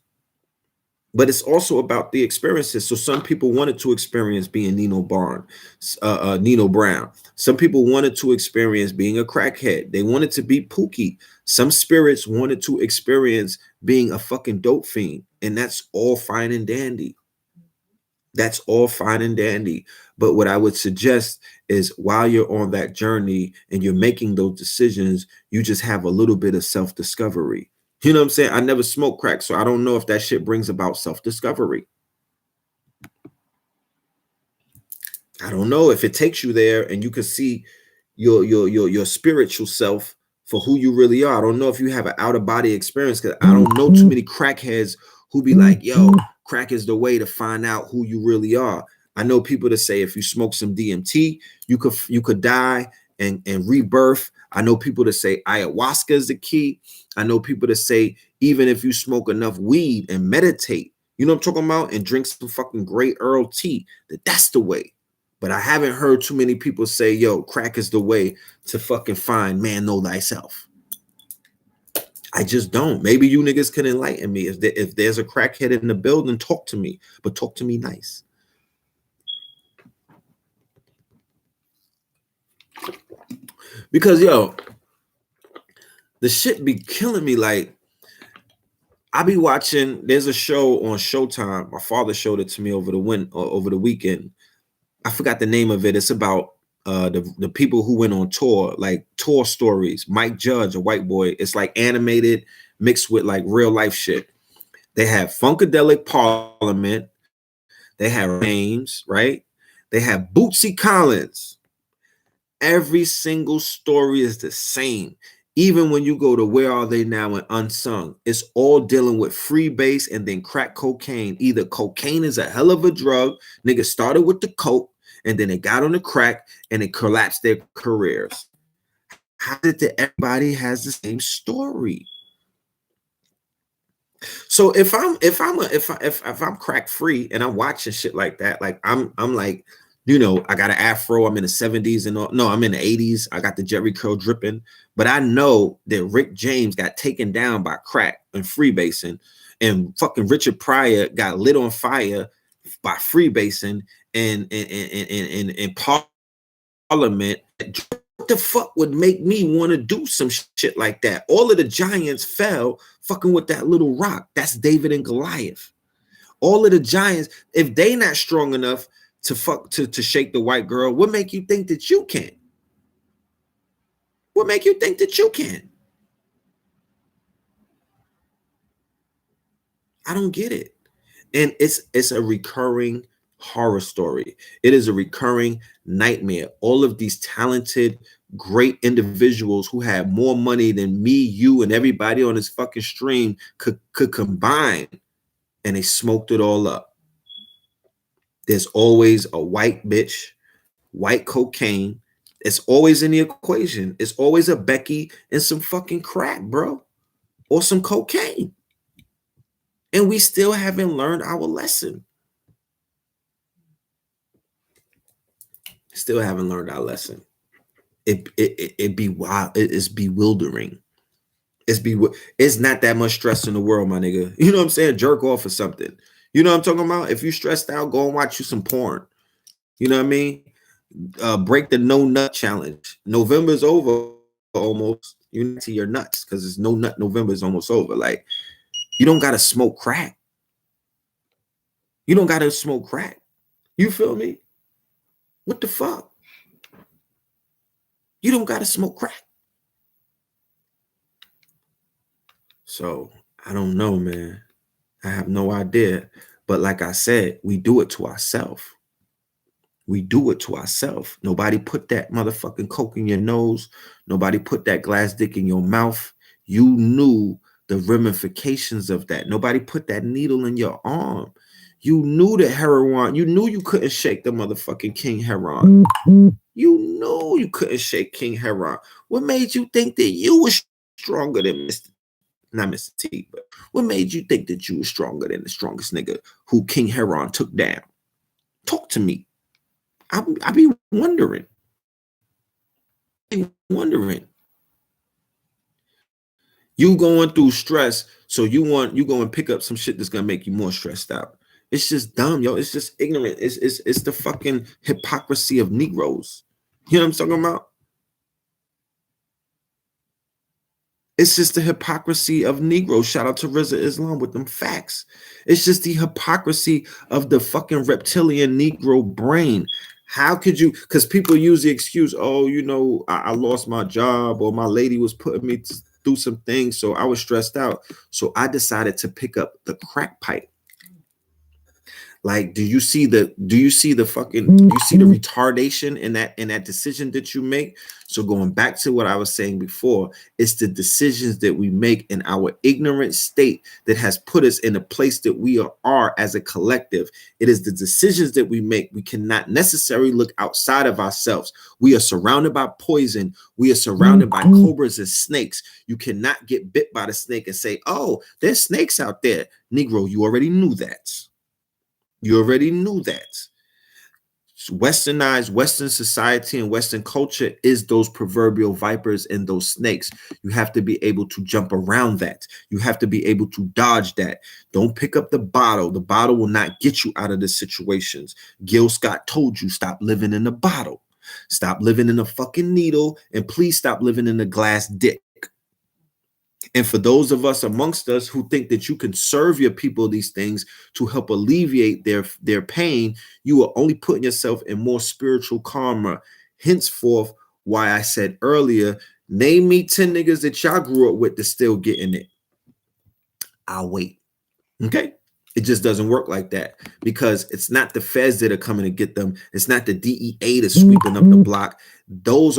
But it's also about the experiences. So some people wanted to experience being Nino Brown. Some people wanted to experience being a crackhead. They wanted to be Pookie. Some spirits wanted to experience being a fucking dope fiend. And that's all fine and dandy. That's all fine and dandy. But what I would suggest is while you're on that journey and you're making those decisions, you just have a little bit of self-discovery. You know what I'm saying? I never smoked crack, so I don't know if that shit brings about self-discovery. I don't know if it takes you there and you can see your spiritual self for who you really are. I don't know if you have an out-of-body experience, because I don't know too many crackheads who be like, yo, crack is the way to find out who you really are. I know people that say if you smoke some DMT, you could die and rebirth. I know people that say ayahuasca is the key. I know people that say even if you smoke enough weed and meditate, you know what I'm talking about, and drink some fucking great Earl tea, that's the way. But I haven't heard too many people say, yo, crack is the way to fucking find man, know thyself. I just don't. Maybe you niggas can enlighten me. If there's a crackhead in the building, talk to me, but talk to me nice. Because, yo, the shit be killing me. Like, I be watching. There's a show on Showtime. My father showed it to me over the weekend. I forgot the name of it. It's about the people who went on tour, like tour stories. Mike Judge, a white boy. It's like animated mixed with like real life shit. They have Funkadelic Parliament. They have James, right? They have Bootsy Collins. Every single story is the same. Even when you go to Where Are They Now and Unsung, it's all dealing with freebase and then crack cocaine. Either cocaine is a hell of a drug, niggas started with the coke, and then they got on the crack and it collapsed their careers. How is it that everybody has the same story? So if I'm crack free and I'm watching shit like that, like I'm like, I got an afro, I'm in the 70s and all, no, I'm in the 80s, I got the Jerry curl dripping, but I know that Rick James got taken down by crack and freebasing, and fucking Richard Pryor got lit on fire by freebasing and Parliament. What the fuck would make me want to do some shit like that? All of the giants fell fucking with that little rock. That's David and Goliath. All of the giants, if they not strong enough to shake the white girl, what make you think that you can? What make you think that you can? I don't get it. And it's a recurring horror story. It is a recurring nightmare. All of these talented, great individuals who have more money than me, you, and everybody on this fucking stream could combine, and they smoked it all up. There's always a white bitch, white cocaine. It's always in the equation. It's always a Becky and some fucking crack, bro, or some cocaine. And we still haven't learned our lesson. Still haven't learned our lesson. It be wild. It's bewildering. It's not that much stress in the world, my nigga. You know what I'm saying? Jerk off or something. You know what I'm talking about? If you stressed out, go and watch you some porn. You know what I mean? Break the no nut challenge. November's over almost. You need to your nuts because it's no nut. November is almost over. Like, you don't gotta smoke crack. You don't gotta smoke crack. You feel me? What the fuck? You don't gotta smoke crack. So I don't know, man. I have no idea. But like I said, we do it to ourselves. We do it to ourselves. Nobody put that motherfucking coke in your nose. Nobody put that glass dick in your mouth. You knew the ramifications of that. Nobody put that needle in your arm. You knew the heroin. You knew you couldn't shake the motherfucking King Heron. You knew you couldn't shake King Heron. What made you think that you were stronger than not Mr. T, but what made you think that you were stronger than the strongest nigga who King Heron took down? Talk to me. I be wondering. You going through stress, so you go and pick up some shit that's gonna make you more stressed out. It's just dumb, yo. It's just ignorant. It's the fucking hypocrisy of Negroes. You know what I'm talking about? It's just the hypocrisy of Negroes. Shout out to Rizza Islam with them facts. It's just the hypocrisy of the fucking reptilian Negro brain. How could you? Because people use the excuse, oh, I lost my job, or my lady was putting me through some things, so I was stressed out. So I decided to pick up the crack pipe. Like, do you see the retardation in that decision that you make? So going back to what I was saying before, it's the decisions that we make in our ignorant state that has put us in a place that we are as a collective. It is the decisions that we make. We cannot necessarily look outside of ourselves. We are surrounded by poison. We are surrounded by cobras and snakes. You cannot get bit by the snake and say, oh, there's snakes out there. Negro, you already knew that. You already knew that. Westernized Western society and Western culture is those proverbial vipers and those snakes. You have to be able to jump around that. You have to be able to dodge that. Don't pick up the bottle. The bottle will not get you out of the situations. Gil Scott told you, stop living in the bottle. Stop living in a fucking needle, and please stop living in a glass dick. And for those of us amongst us who think that you can serve your people these things to help alleviate their pain, you are only putting yourself in more spiritual karma. Henceforth, why I said earlier, name me 10 niggas that y'all grew up with that's still getting it. I'll wait. Okay. It just doesn't work like that, because it's not the feds that are coming to get them. It's not the DEA that's sweeping up the block. Those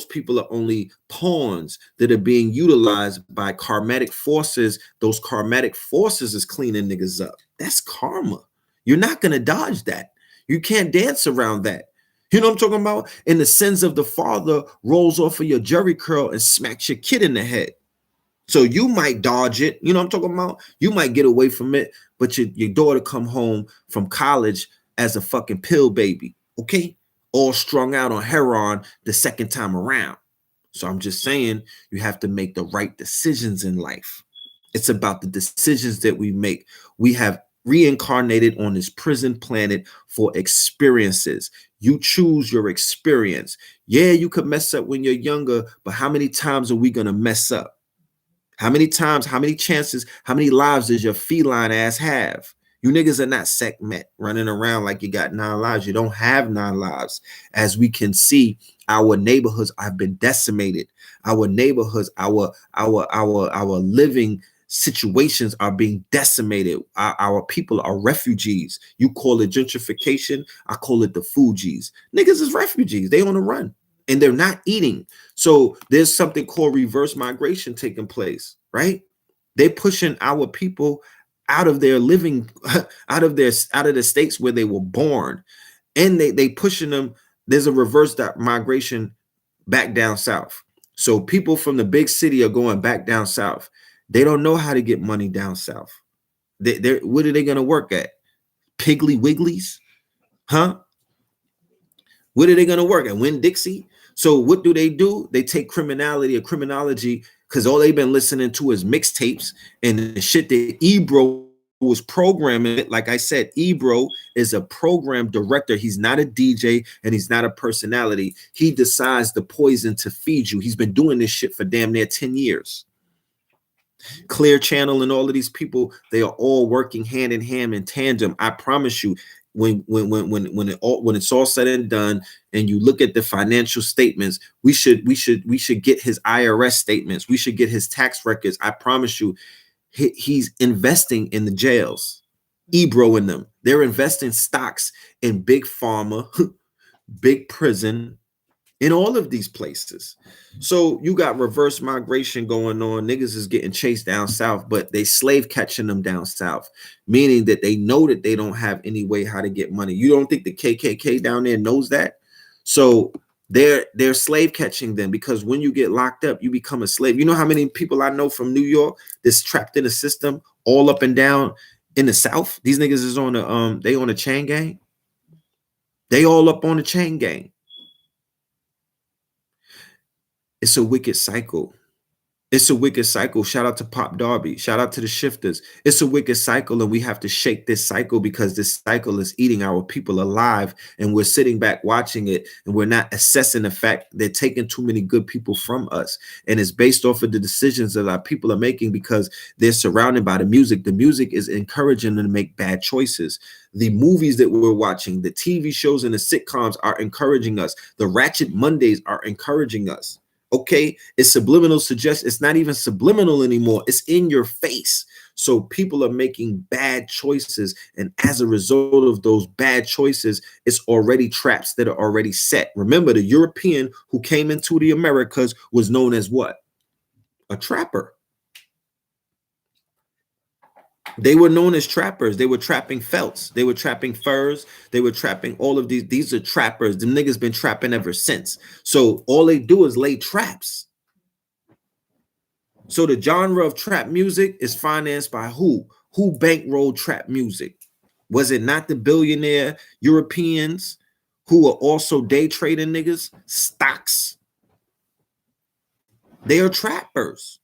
people are only pawns that are being utilized by karmatic forces. Those karmatic forces is cleaning niggas up. That's karma. You're not going to dodge that. You can't dance around that. You know what I'm talking about? And the sins of the father rolls off of your jerry curl and smacks your kid in the head. So you might dodge it. You know what I'm talking about? You might get away from it, but your daughter come home from college as a fucking pill baby, okay? All strung out on heroin the second time around. So I'm just saying, you have to make the right decisions in life. It's about the decisions that we make. We have reincarnated on this prison planet for experiences. You choose your experience. Yeah, you could mess up when you're younger, but how many times are we going to mess up? How many times, how many chances, how many lives does your feline ass have? You niggas are not Sekhmet running around like you got 9 lives. You don't have 9 lives. As we can see, our neighborhoods have been decimated. Our neighborhoods, our living situations are being decimated. Our people are refugees. You call it gentrification. I call it the Fugees. Niggas is refugees. They on the run and they're not eating. So there's something called reverse migration taking place, right? They're pushing our people out of their living, out of the states where they were born, and they pushing them. There's a reverse migration back down south. So people from the big city are going back down south. They don't know how to get money down south. What are they going to work at? Piggly Wigglies? Huh? What are they going to work at? Winn-Dixie? So what do? They take criminality or criminology, because all they've been listening to is mixtapes and the shit that Ebro was programming it. Like I said, Ebro is a program director. He's not a DJ and he's not a personality. He decides the poison to feed you. He's been doing this shit for damn near 10 years. Clear Channel and all of these people, they are all working hand in hand in tandem. I promise you, when it's all said and done, and you look at the financial statements, we should get his IRS statements. We should get his tax records. I promise you, he's investing in the jails. Ebro and them, they're investing stocks in big pharma, big prison, in all of these places. So you got reverse migration going on. Niggas is getting chased down south, but they slave catching them down south, meaning that they know that they don't have any way how to get money. You don't think the KKK down there knows that? So they're slave catching them, because when you get locked up, you become a slave. You know how many people I know from New York that's trapped in the system all up and down in the south? These niggas is on the they on the chain gang. They all up on the chain gang. It's a wicked cycle. It's a wicked cycle. Shout out to Pop Darby. Shout out to the shifters. It's a wicked cycle, and we have to shake this cycle, because this cycle is eating our people alive, and we're sitting back watching it, and we're not assessing the fact they're taking too many good people from us. And it's based off of the decisions that our people are making, because they're surrounded by the music. The music is encouraging them to make bad choices. The movies that we're watching, the TV shows and the sitcoms are encouraging us. The Ratchet Mondays are encouraging us. Okay, it's subliminal suggestion. It's not even subliminal anymore. It's in your face. So people are making bad choices, and as a result of those bad choices, it's already traps that are already set. Remember, the European who came into the Americas was known as what? A trapper. They were known as trappers. They were trapping felts. They were trapping furs. They were trapping all of these. These are trappers. Them niggas been trapping ever since. So all they do is lay traps. So the genre of trap music is financed by who? Who bankrolled trap music? Was it not the billionaire Europeans who are also day trading niggas? Stocks. They are trappers.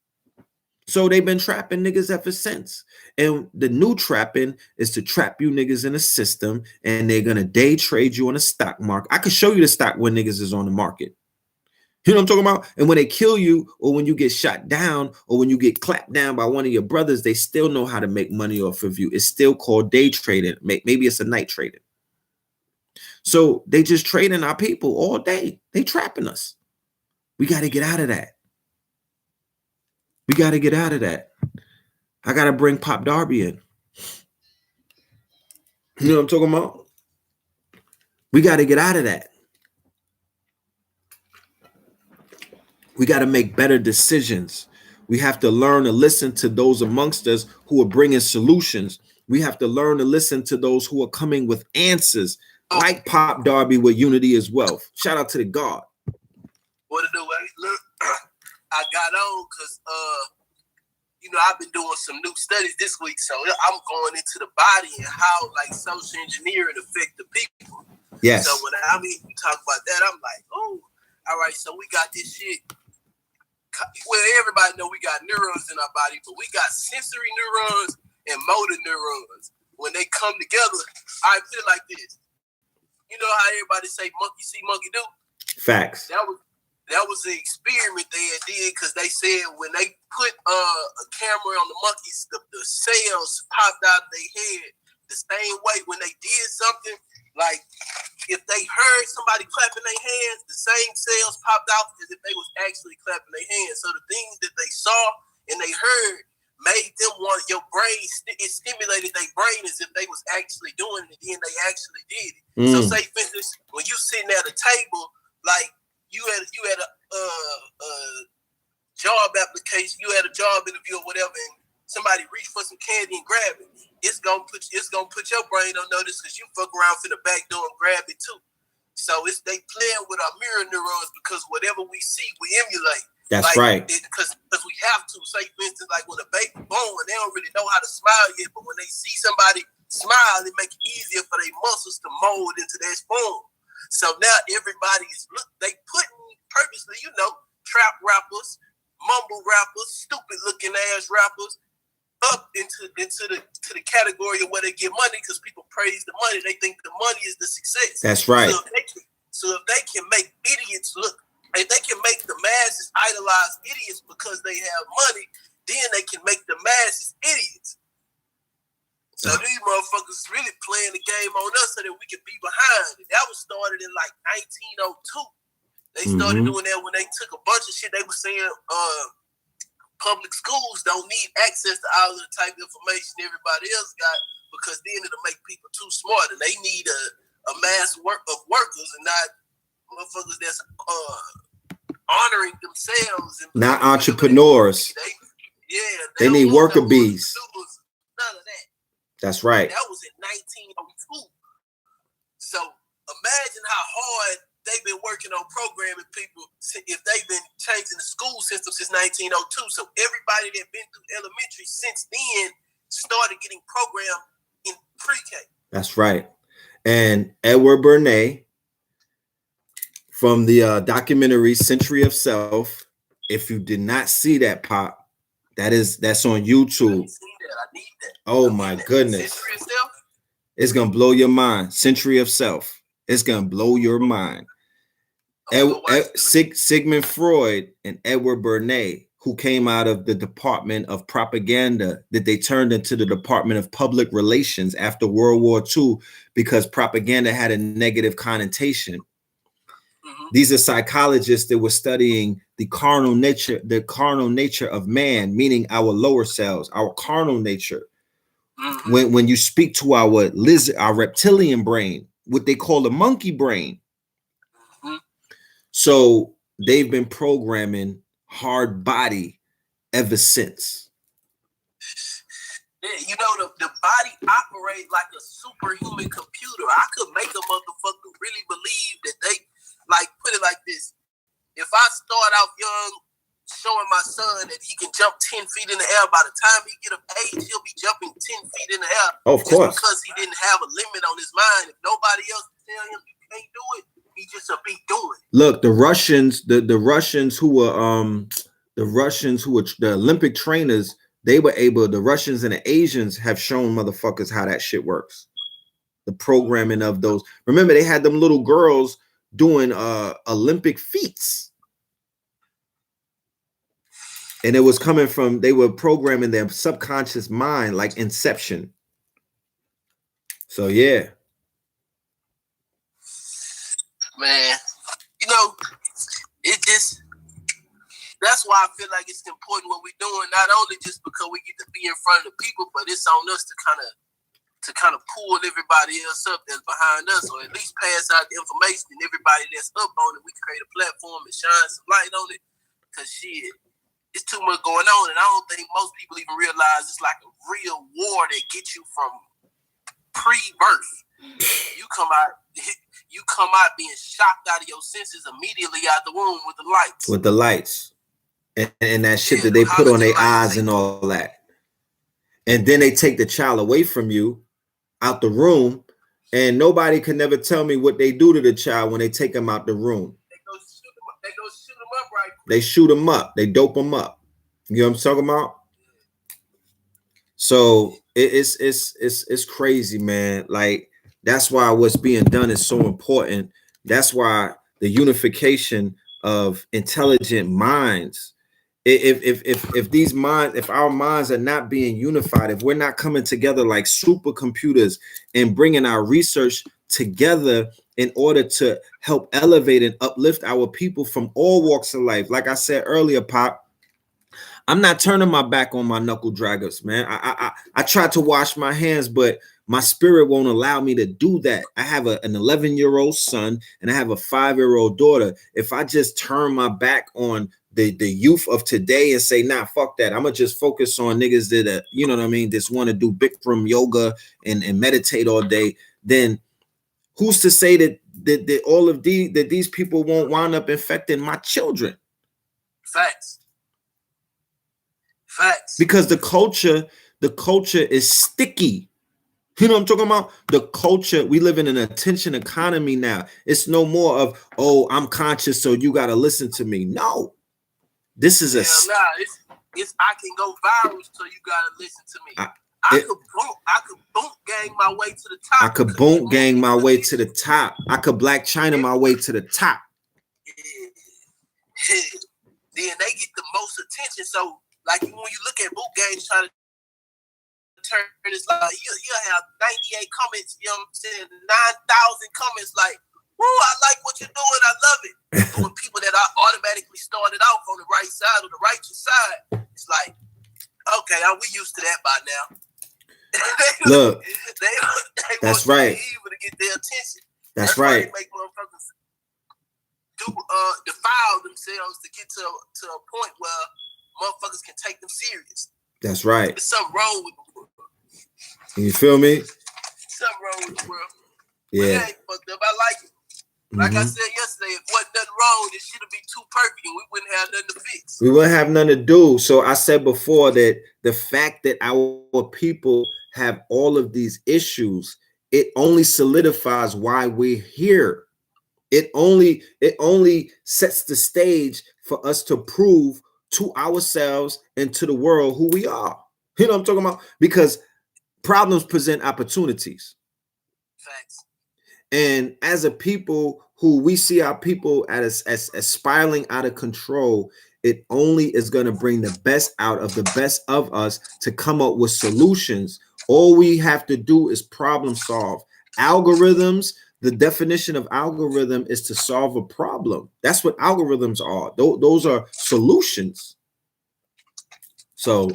So they've been trapping niggas ever since. And the new trapping is to trap you niggas in a system, and they're going to day trade you on a stock market. I could show you the stock when niggas is on the market. You know what I'm talking about? And when they kill you, or when you get shot down, or when you get clapped down by one of your brothers, they still know how to make money off of you. It's still called day trading. Maybe it's a night trading. So they just trading our people all day. They trapping us. We got to get out of that. We got to get out of that. I got to bring Pop Darby in. You know what I'm talking about? We got to get out of that. We got to make better decisions. We have to learn to listen to those amongst us who are bringing solutions. We have to learn to listen to those who are coming with answers, like Pop Darby with Unity is Wealth. Shout out to the God. What to do? Look, I got on because I've been doing some new studies this week, so I'm going into the body and how like social engineering affect the people. Yes. So when you talk about that, I'm like, oh, all right. So we got this shit. Well, everybody know we got neurons in our body, but we got sensory neurons and motor neurons. When they come together, I put it like this. You know how everybody say monkey see, monkey do? Facts. That was the experiment they did because they said when they put a camera on the monkeys, the cells popped out of their head the same way when they did something. Like if they heard somebody clapping their hands, the same cells popped out as if they was actually clapping their hands. So the things that they saw and they heard made them want your brain. It stimulated their brain as if they was actually doing it, and then they actually did it. So say for instance, when you sitting at a table, like you had a job application, you had a job interview or whatever, and somebody reached for some candy and grabbed it. It's gonna put your brain on notice because you fuck around from the back door and grab it too. So they playing with our mirror neurons because whatever we see, we emulate. That's like, right. Because we have to. Say for instance, like when a baby born, they don't really know how to smile yet, but when they see somebody smile, it makes it easier for their muscles to mold into their form. So now everybody's they putting purposely, trap rappers, mumble rappers, stupid looking ass rappers up into the category of where they get money because people praise the money. They think the money is the success. That's right. So if they can make idiots look, if they can make the masses idolize idiots because they have money, then they can make the masses idiots. So these motherfuckers really playing the game on us so that we can be behind it. That was started in like 1902. They started doing that when they took a bunch of shit. They were saying public schools don't need access to all of the type of information everybody else got because then it'll make people too smart and they need a mass of workers and not motherfuckers that's honoring themselves. And not entrepreneurs. They need worker bees. None of that. That's right. That was in 1902. So imagine how hard they've been working on programming people if they've been changing the school system since 1902. So everybody that been through elementary since then started getting programmed in pre-K. That's right. And Edward Bernays from the documentary Century of Self. If you did not see that, Pop, that's on YouTube. I need that. Oh my goodness. Century of Self? It's gonna blow your mind. Century of Self. It's gonna blow your mind. Sigmund Freud and Edward Bernays, who came out of the Department of Propaganda, that they turned into the Department of Public Relations after World War II because propaganda had a negative connotation. These are psychologists that were studying the carnal nature of man, meaning our lower selves, our carnal nature. When you speak to our reptilian brain, what they call the monkey brain. So they've been programming hard body ever since. Yeah, the body operates like a superhuman computer. I could make a motherfucker really believe that they, like, put it like this. If I start out young, showing my son that he can jump 10 feet in the air, by the time he get of age, he'll be jumping 10 feet in the air. Oh, of course. Because he didn't have a limit on his mind. If nobody else tell him he can't do it, he just be doing it. Look, the Russians who were the Olympic trainers, the Russians and the Asians have shown motherfuckers how that shit works. The programming of those. Remember, they had them little girls doing Olympic feats. And it was coming from, they were programming their subconscious mind like Inception. So yeah. Man, you know, it just, that's why I feel like it's important what we're doing, not only just because we get to be in front of the people, but it's on us to kind of pull everybody else up that's behind us, or at least pass out the information, and everybody that's up on it, we can create a platform and shine some light on it. Cause shit, it's too much going on, and I don't think most people even realize it's like a real war that gets you from pre-birth. You come out being shocked out of your senses immediately out the womb with the lights. With the lights. And that shit that they put on their eyes and all that. And then they take the child away from you out the room, and nobody can never tell me what they do to the child when they take him out the room. They go shoot him up right quick. They shoot him up. They dope him up. You know what I'm talking about? So it's crazy, man. Like, that's why what's being done is so important. That's why the unification of intelligent minds. If our minds are not being unified, if we're not coming together like supercomputers and bringing our research together in order to help elevate and uplift our people from all walks of life. Like I said earlier, Pop, I'm not turning my back on my knuckle draggers, man. I tried to wash my hands, but my spirit won't allow me to do that. I have an 11-year-old son and I have a 5-year-old daughter. If I just turn my back on the youth of today and say, nah, fuck that, I'm gonna just focus on niggas that you know what I mean, just want to do Bikram yoga and meditate all day, then who's to say that all of these people won't wind up infecting my children? Facts. Because the culture is sticky. You know what I'm talking about? The culture, we live in an attention economy now. It's no more of, oh, I'm conscious, so you got to listen to me. No. This is it's I can go viral, so you got to listen to me. I could boom gang my way to the top. I could boom gang my way to the top. I could Black China my way to the top. Yeah. Then they get the most attention. So, like, when you look at boot gangs trying to turn this, like, you'll have 98 comments, you know what I'm saying? 9,000 comments like, woo, I like what you're doing, I love it. But when people that I automatically started off on the right side or the righteous side, it's like, okay, we used to that by now. Look, they that's want right. evil to get their attention. That's right. Why they make motherfuckers defile themselves to get to a point where motherfuckers can take them serious. That's right. There's something wrong with the world. You feel me? Something wrong with the world. Yeah. But it ain't fucked up. I like it. Like I said yesterday, if wasn't nothing wrong, it should be too perfect and we wouldn't have nothing to fix. We wouldn't have nothing to do. So I said before that the fact that our people have all of these issues, it only solidifies why we're here. It only sets the stage for us to prove to ourselves and to the world who we are. You know what I'm talking about? Because problems present opportunities. Facts. And as a people who we see our people as spiraling out of control, it only is going to bring the best out of the best of us to come up with solutions. All we have to do is problem solve. Algorithms, the definition of algorithm is to solve a problem. That's what algorithms are. Those are solutions. So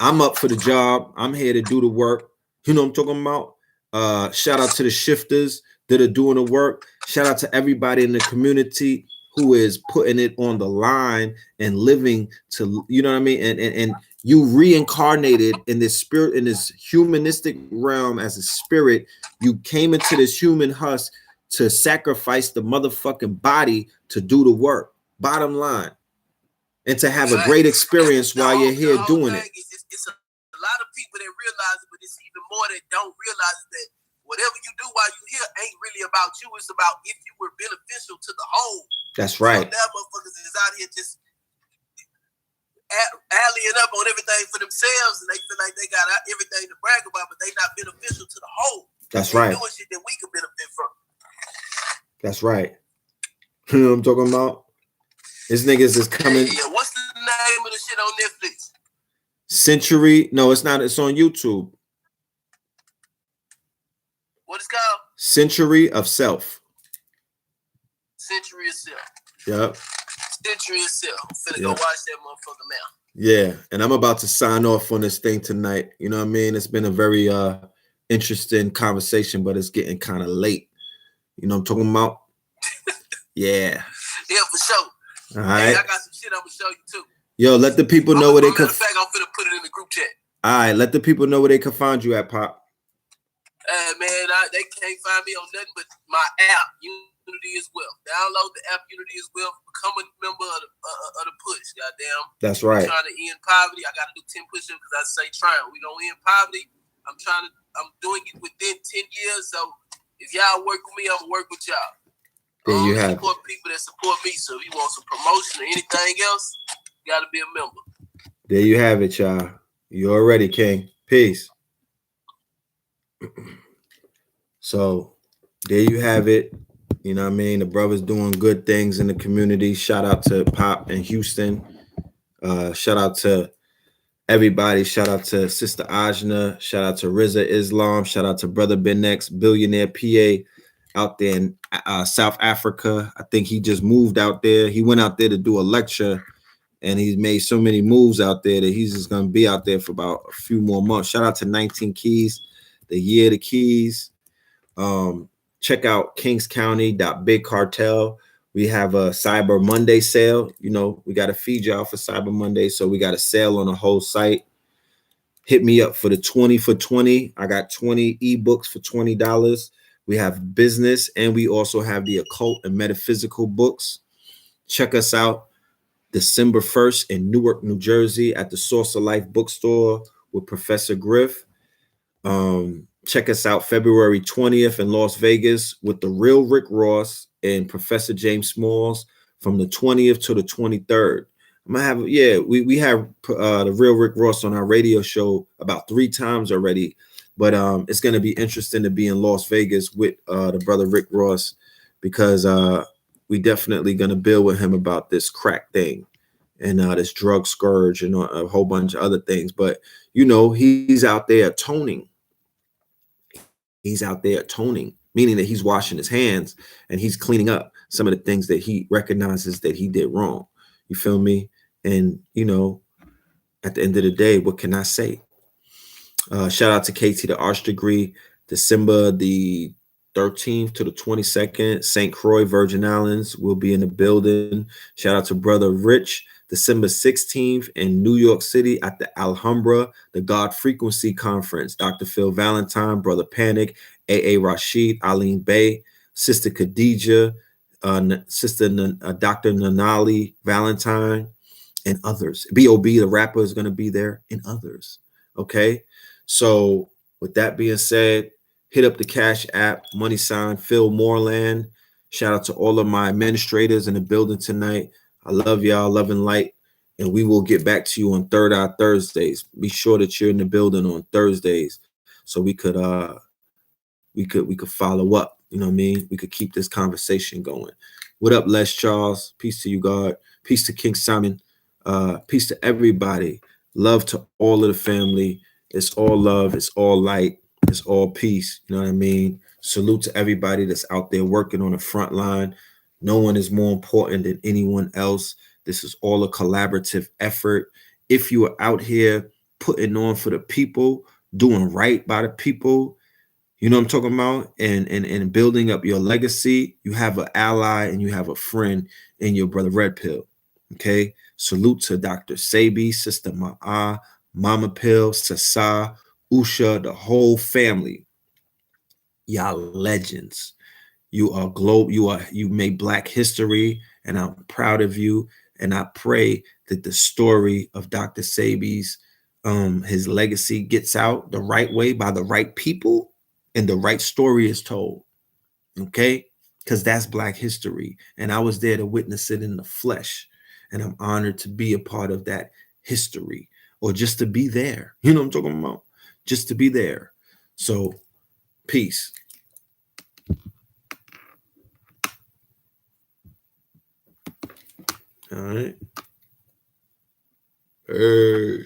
I'm up for the job. I'm here to do the work. You know what I'm talking about? Shout out to the shifters that are doing the work. Shout out to everybody in the community who is putting it on the line and living to, you know what I mean? And you reincarnated in this spirit, in this humanistic realm as a spirit. You came into this human husk to sacrifice the motherfucking body to do the work. Bottom line. And to have a great experience while you're here doing it. It's a lot of people that realize it, but it's even more that don't realize that whatever you do while you're here ain't really about you. It's about if you were beneficial to the whole. That's right. So now motherfuckers is out here just allying up on everything for themselves, and they feel like they got everything to brag about, but they not beneficial to the whole. That's right. Doing shit that we can benefit from. That's right. You know what I'm talking about? These niggas is coming. Yeah, what's the name of the shit on Netflix? Century. No, it's not. It's on YouTube. What it's called? Century of Self. Century of Self. Yep. Century of Self. I'm finna go watch that motherfucker now. Yeah, and I'm about to sign off on this thing tonight. You know what I mean? It's been a very interesting conversation, but it's getting kind of late. You know what I'm talking about? Yeah. Yeah, for sure. All right. Hey, I got some shit I'm gonna show you too. Yo, let the people know where they can. Matter of fact, I'm finna put it in the group chat. All right, let the people know where they can find you at, Pop. Man, they can't find me on nothing but my app, Unity as well. Download the app, Unity as well. Become a member of the push. Goddamn. That's right. I'm trying to end poverty. I got to do 10 push-ups because I say trying. We gonna end poverty. I'm doing it within 10 years. So if y'all work with me, I'm gonna work with y'all. There you have support people that support me. So if you want some promotion or anything else, you gotta be a member. There you have it, y'all. You already, King. Peace. So there you have it. You know what I mean? The brothers doing good things in the community. Shout out to Pop in Houston. Shout out to everybody. Shout out to Sister Ajna. Shout out to Riza Islam. Shout out to Brother Ben X, billionaire PA out there in South Africa. I think he just moved out there. He went out there to do a lecture, and he's made so many moves out there that he's just going to be out there for about a few more months. Shout out to 19 Keys, the year of the keys. Check out kingscounty.big cartel. We have a Cyber Monday sale. You know, we got to feed y'all for Cyber Monday. So we got a sale on the whole site. Hit me up for the 20 for 20. I got 20 ebooks for $20. We have business, and we also have the occult and metaphysical books. Check us out December 1st in Newark, New Jersey at the Source of Life bookstore with Professor Griff. Check us out February 20th in Las Vegas with the real Rick Ross and Professor James Smalls from the 20th to the 23rd. I'm gonna have, we have the real Rick Ross on our radio show about 3 times already, but it's gonna be interesting to be in Las Vegas with the brother Rick Ross, because we definitely gonna build with him about this crack thing and this drug scourge and a whole bunch of other things. But you know, he's out there atoning. He's out there atoning, meaning that he's washing his hands and he's cleaning up some of the things that he recognizes that he did wrong. You feel me? And, you know, at the end of the day, what can I say? Shout out to KT, the Arts Degree, December the 13th to the 22nd, St. Croix, Virgin Islands will be in the building. Shout out to Brother Rich, December 16th in New York City at the Alhambra, the God Frequency Conference. Dr. Phil Valentine, Brother Panic, A.A. Rashid, Aline Bay, Sister Khadija, Sister Dr. Nanali Valentine, and others. B.O.B., the rapper, is going to be there, and others. Okay? So with that being said, hit up the Cash App, # Phil Moreland. Shout out to all of my administrators in the building tonight. I love y'all, love and light. And we will get back to you on Third Eye Thursdays. Be sure that you're in the building on Thursdays so we could follow up. You know what I mean? We could keep this conversation going. What up, Les Charles? Peace to you, God. Peace to King Simon. Peace to everybody. Love to all of the family. It's all love. It's all light. It's all peace. You know what I mean? Salute to everybody that's out there working on the front line. No one is more important than anyone else. This is all a collaborative effort. If you are out here putting on for the people, doing right by the people, you know what I'm talking about, and building up your legacy, you have an ally and you have a friend in your brother Red Pill. Okay? Salute to Dr. Sabi, Sister Ma'a, Mama Pill, Sasa, Usha, the whole family. Y'all legends. You are you made Black history, and I'm proud of you. And I pray that the story of Dr. Sabi's his legacy gets out the right way by the right people, and the right story is told. Okay? Because that's Black history. And I was there to witness it in the flesh. And I'm honored to be a part of that history, or just to be there. You know what I'm talking about? Just to be there. So, peace. All right. Hey.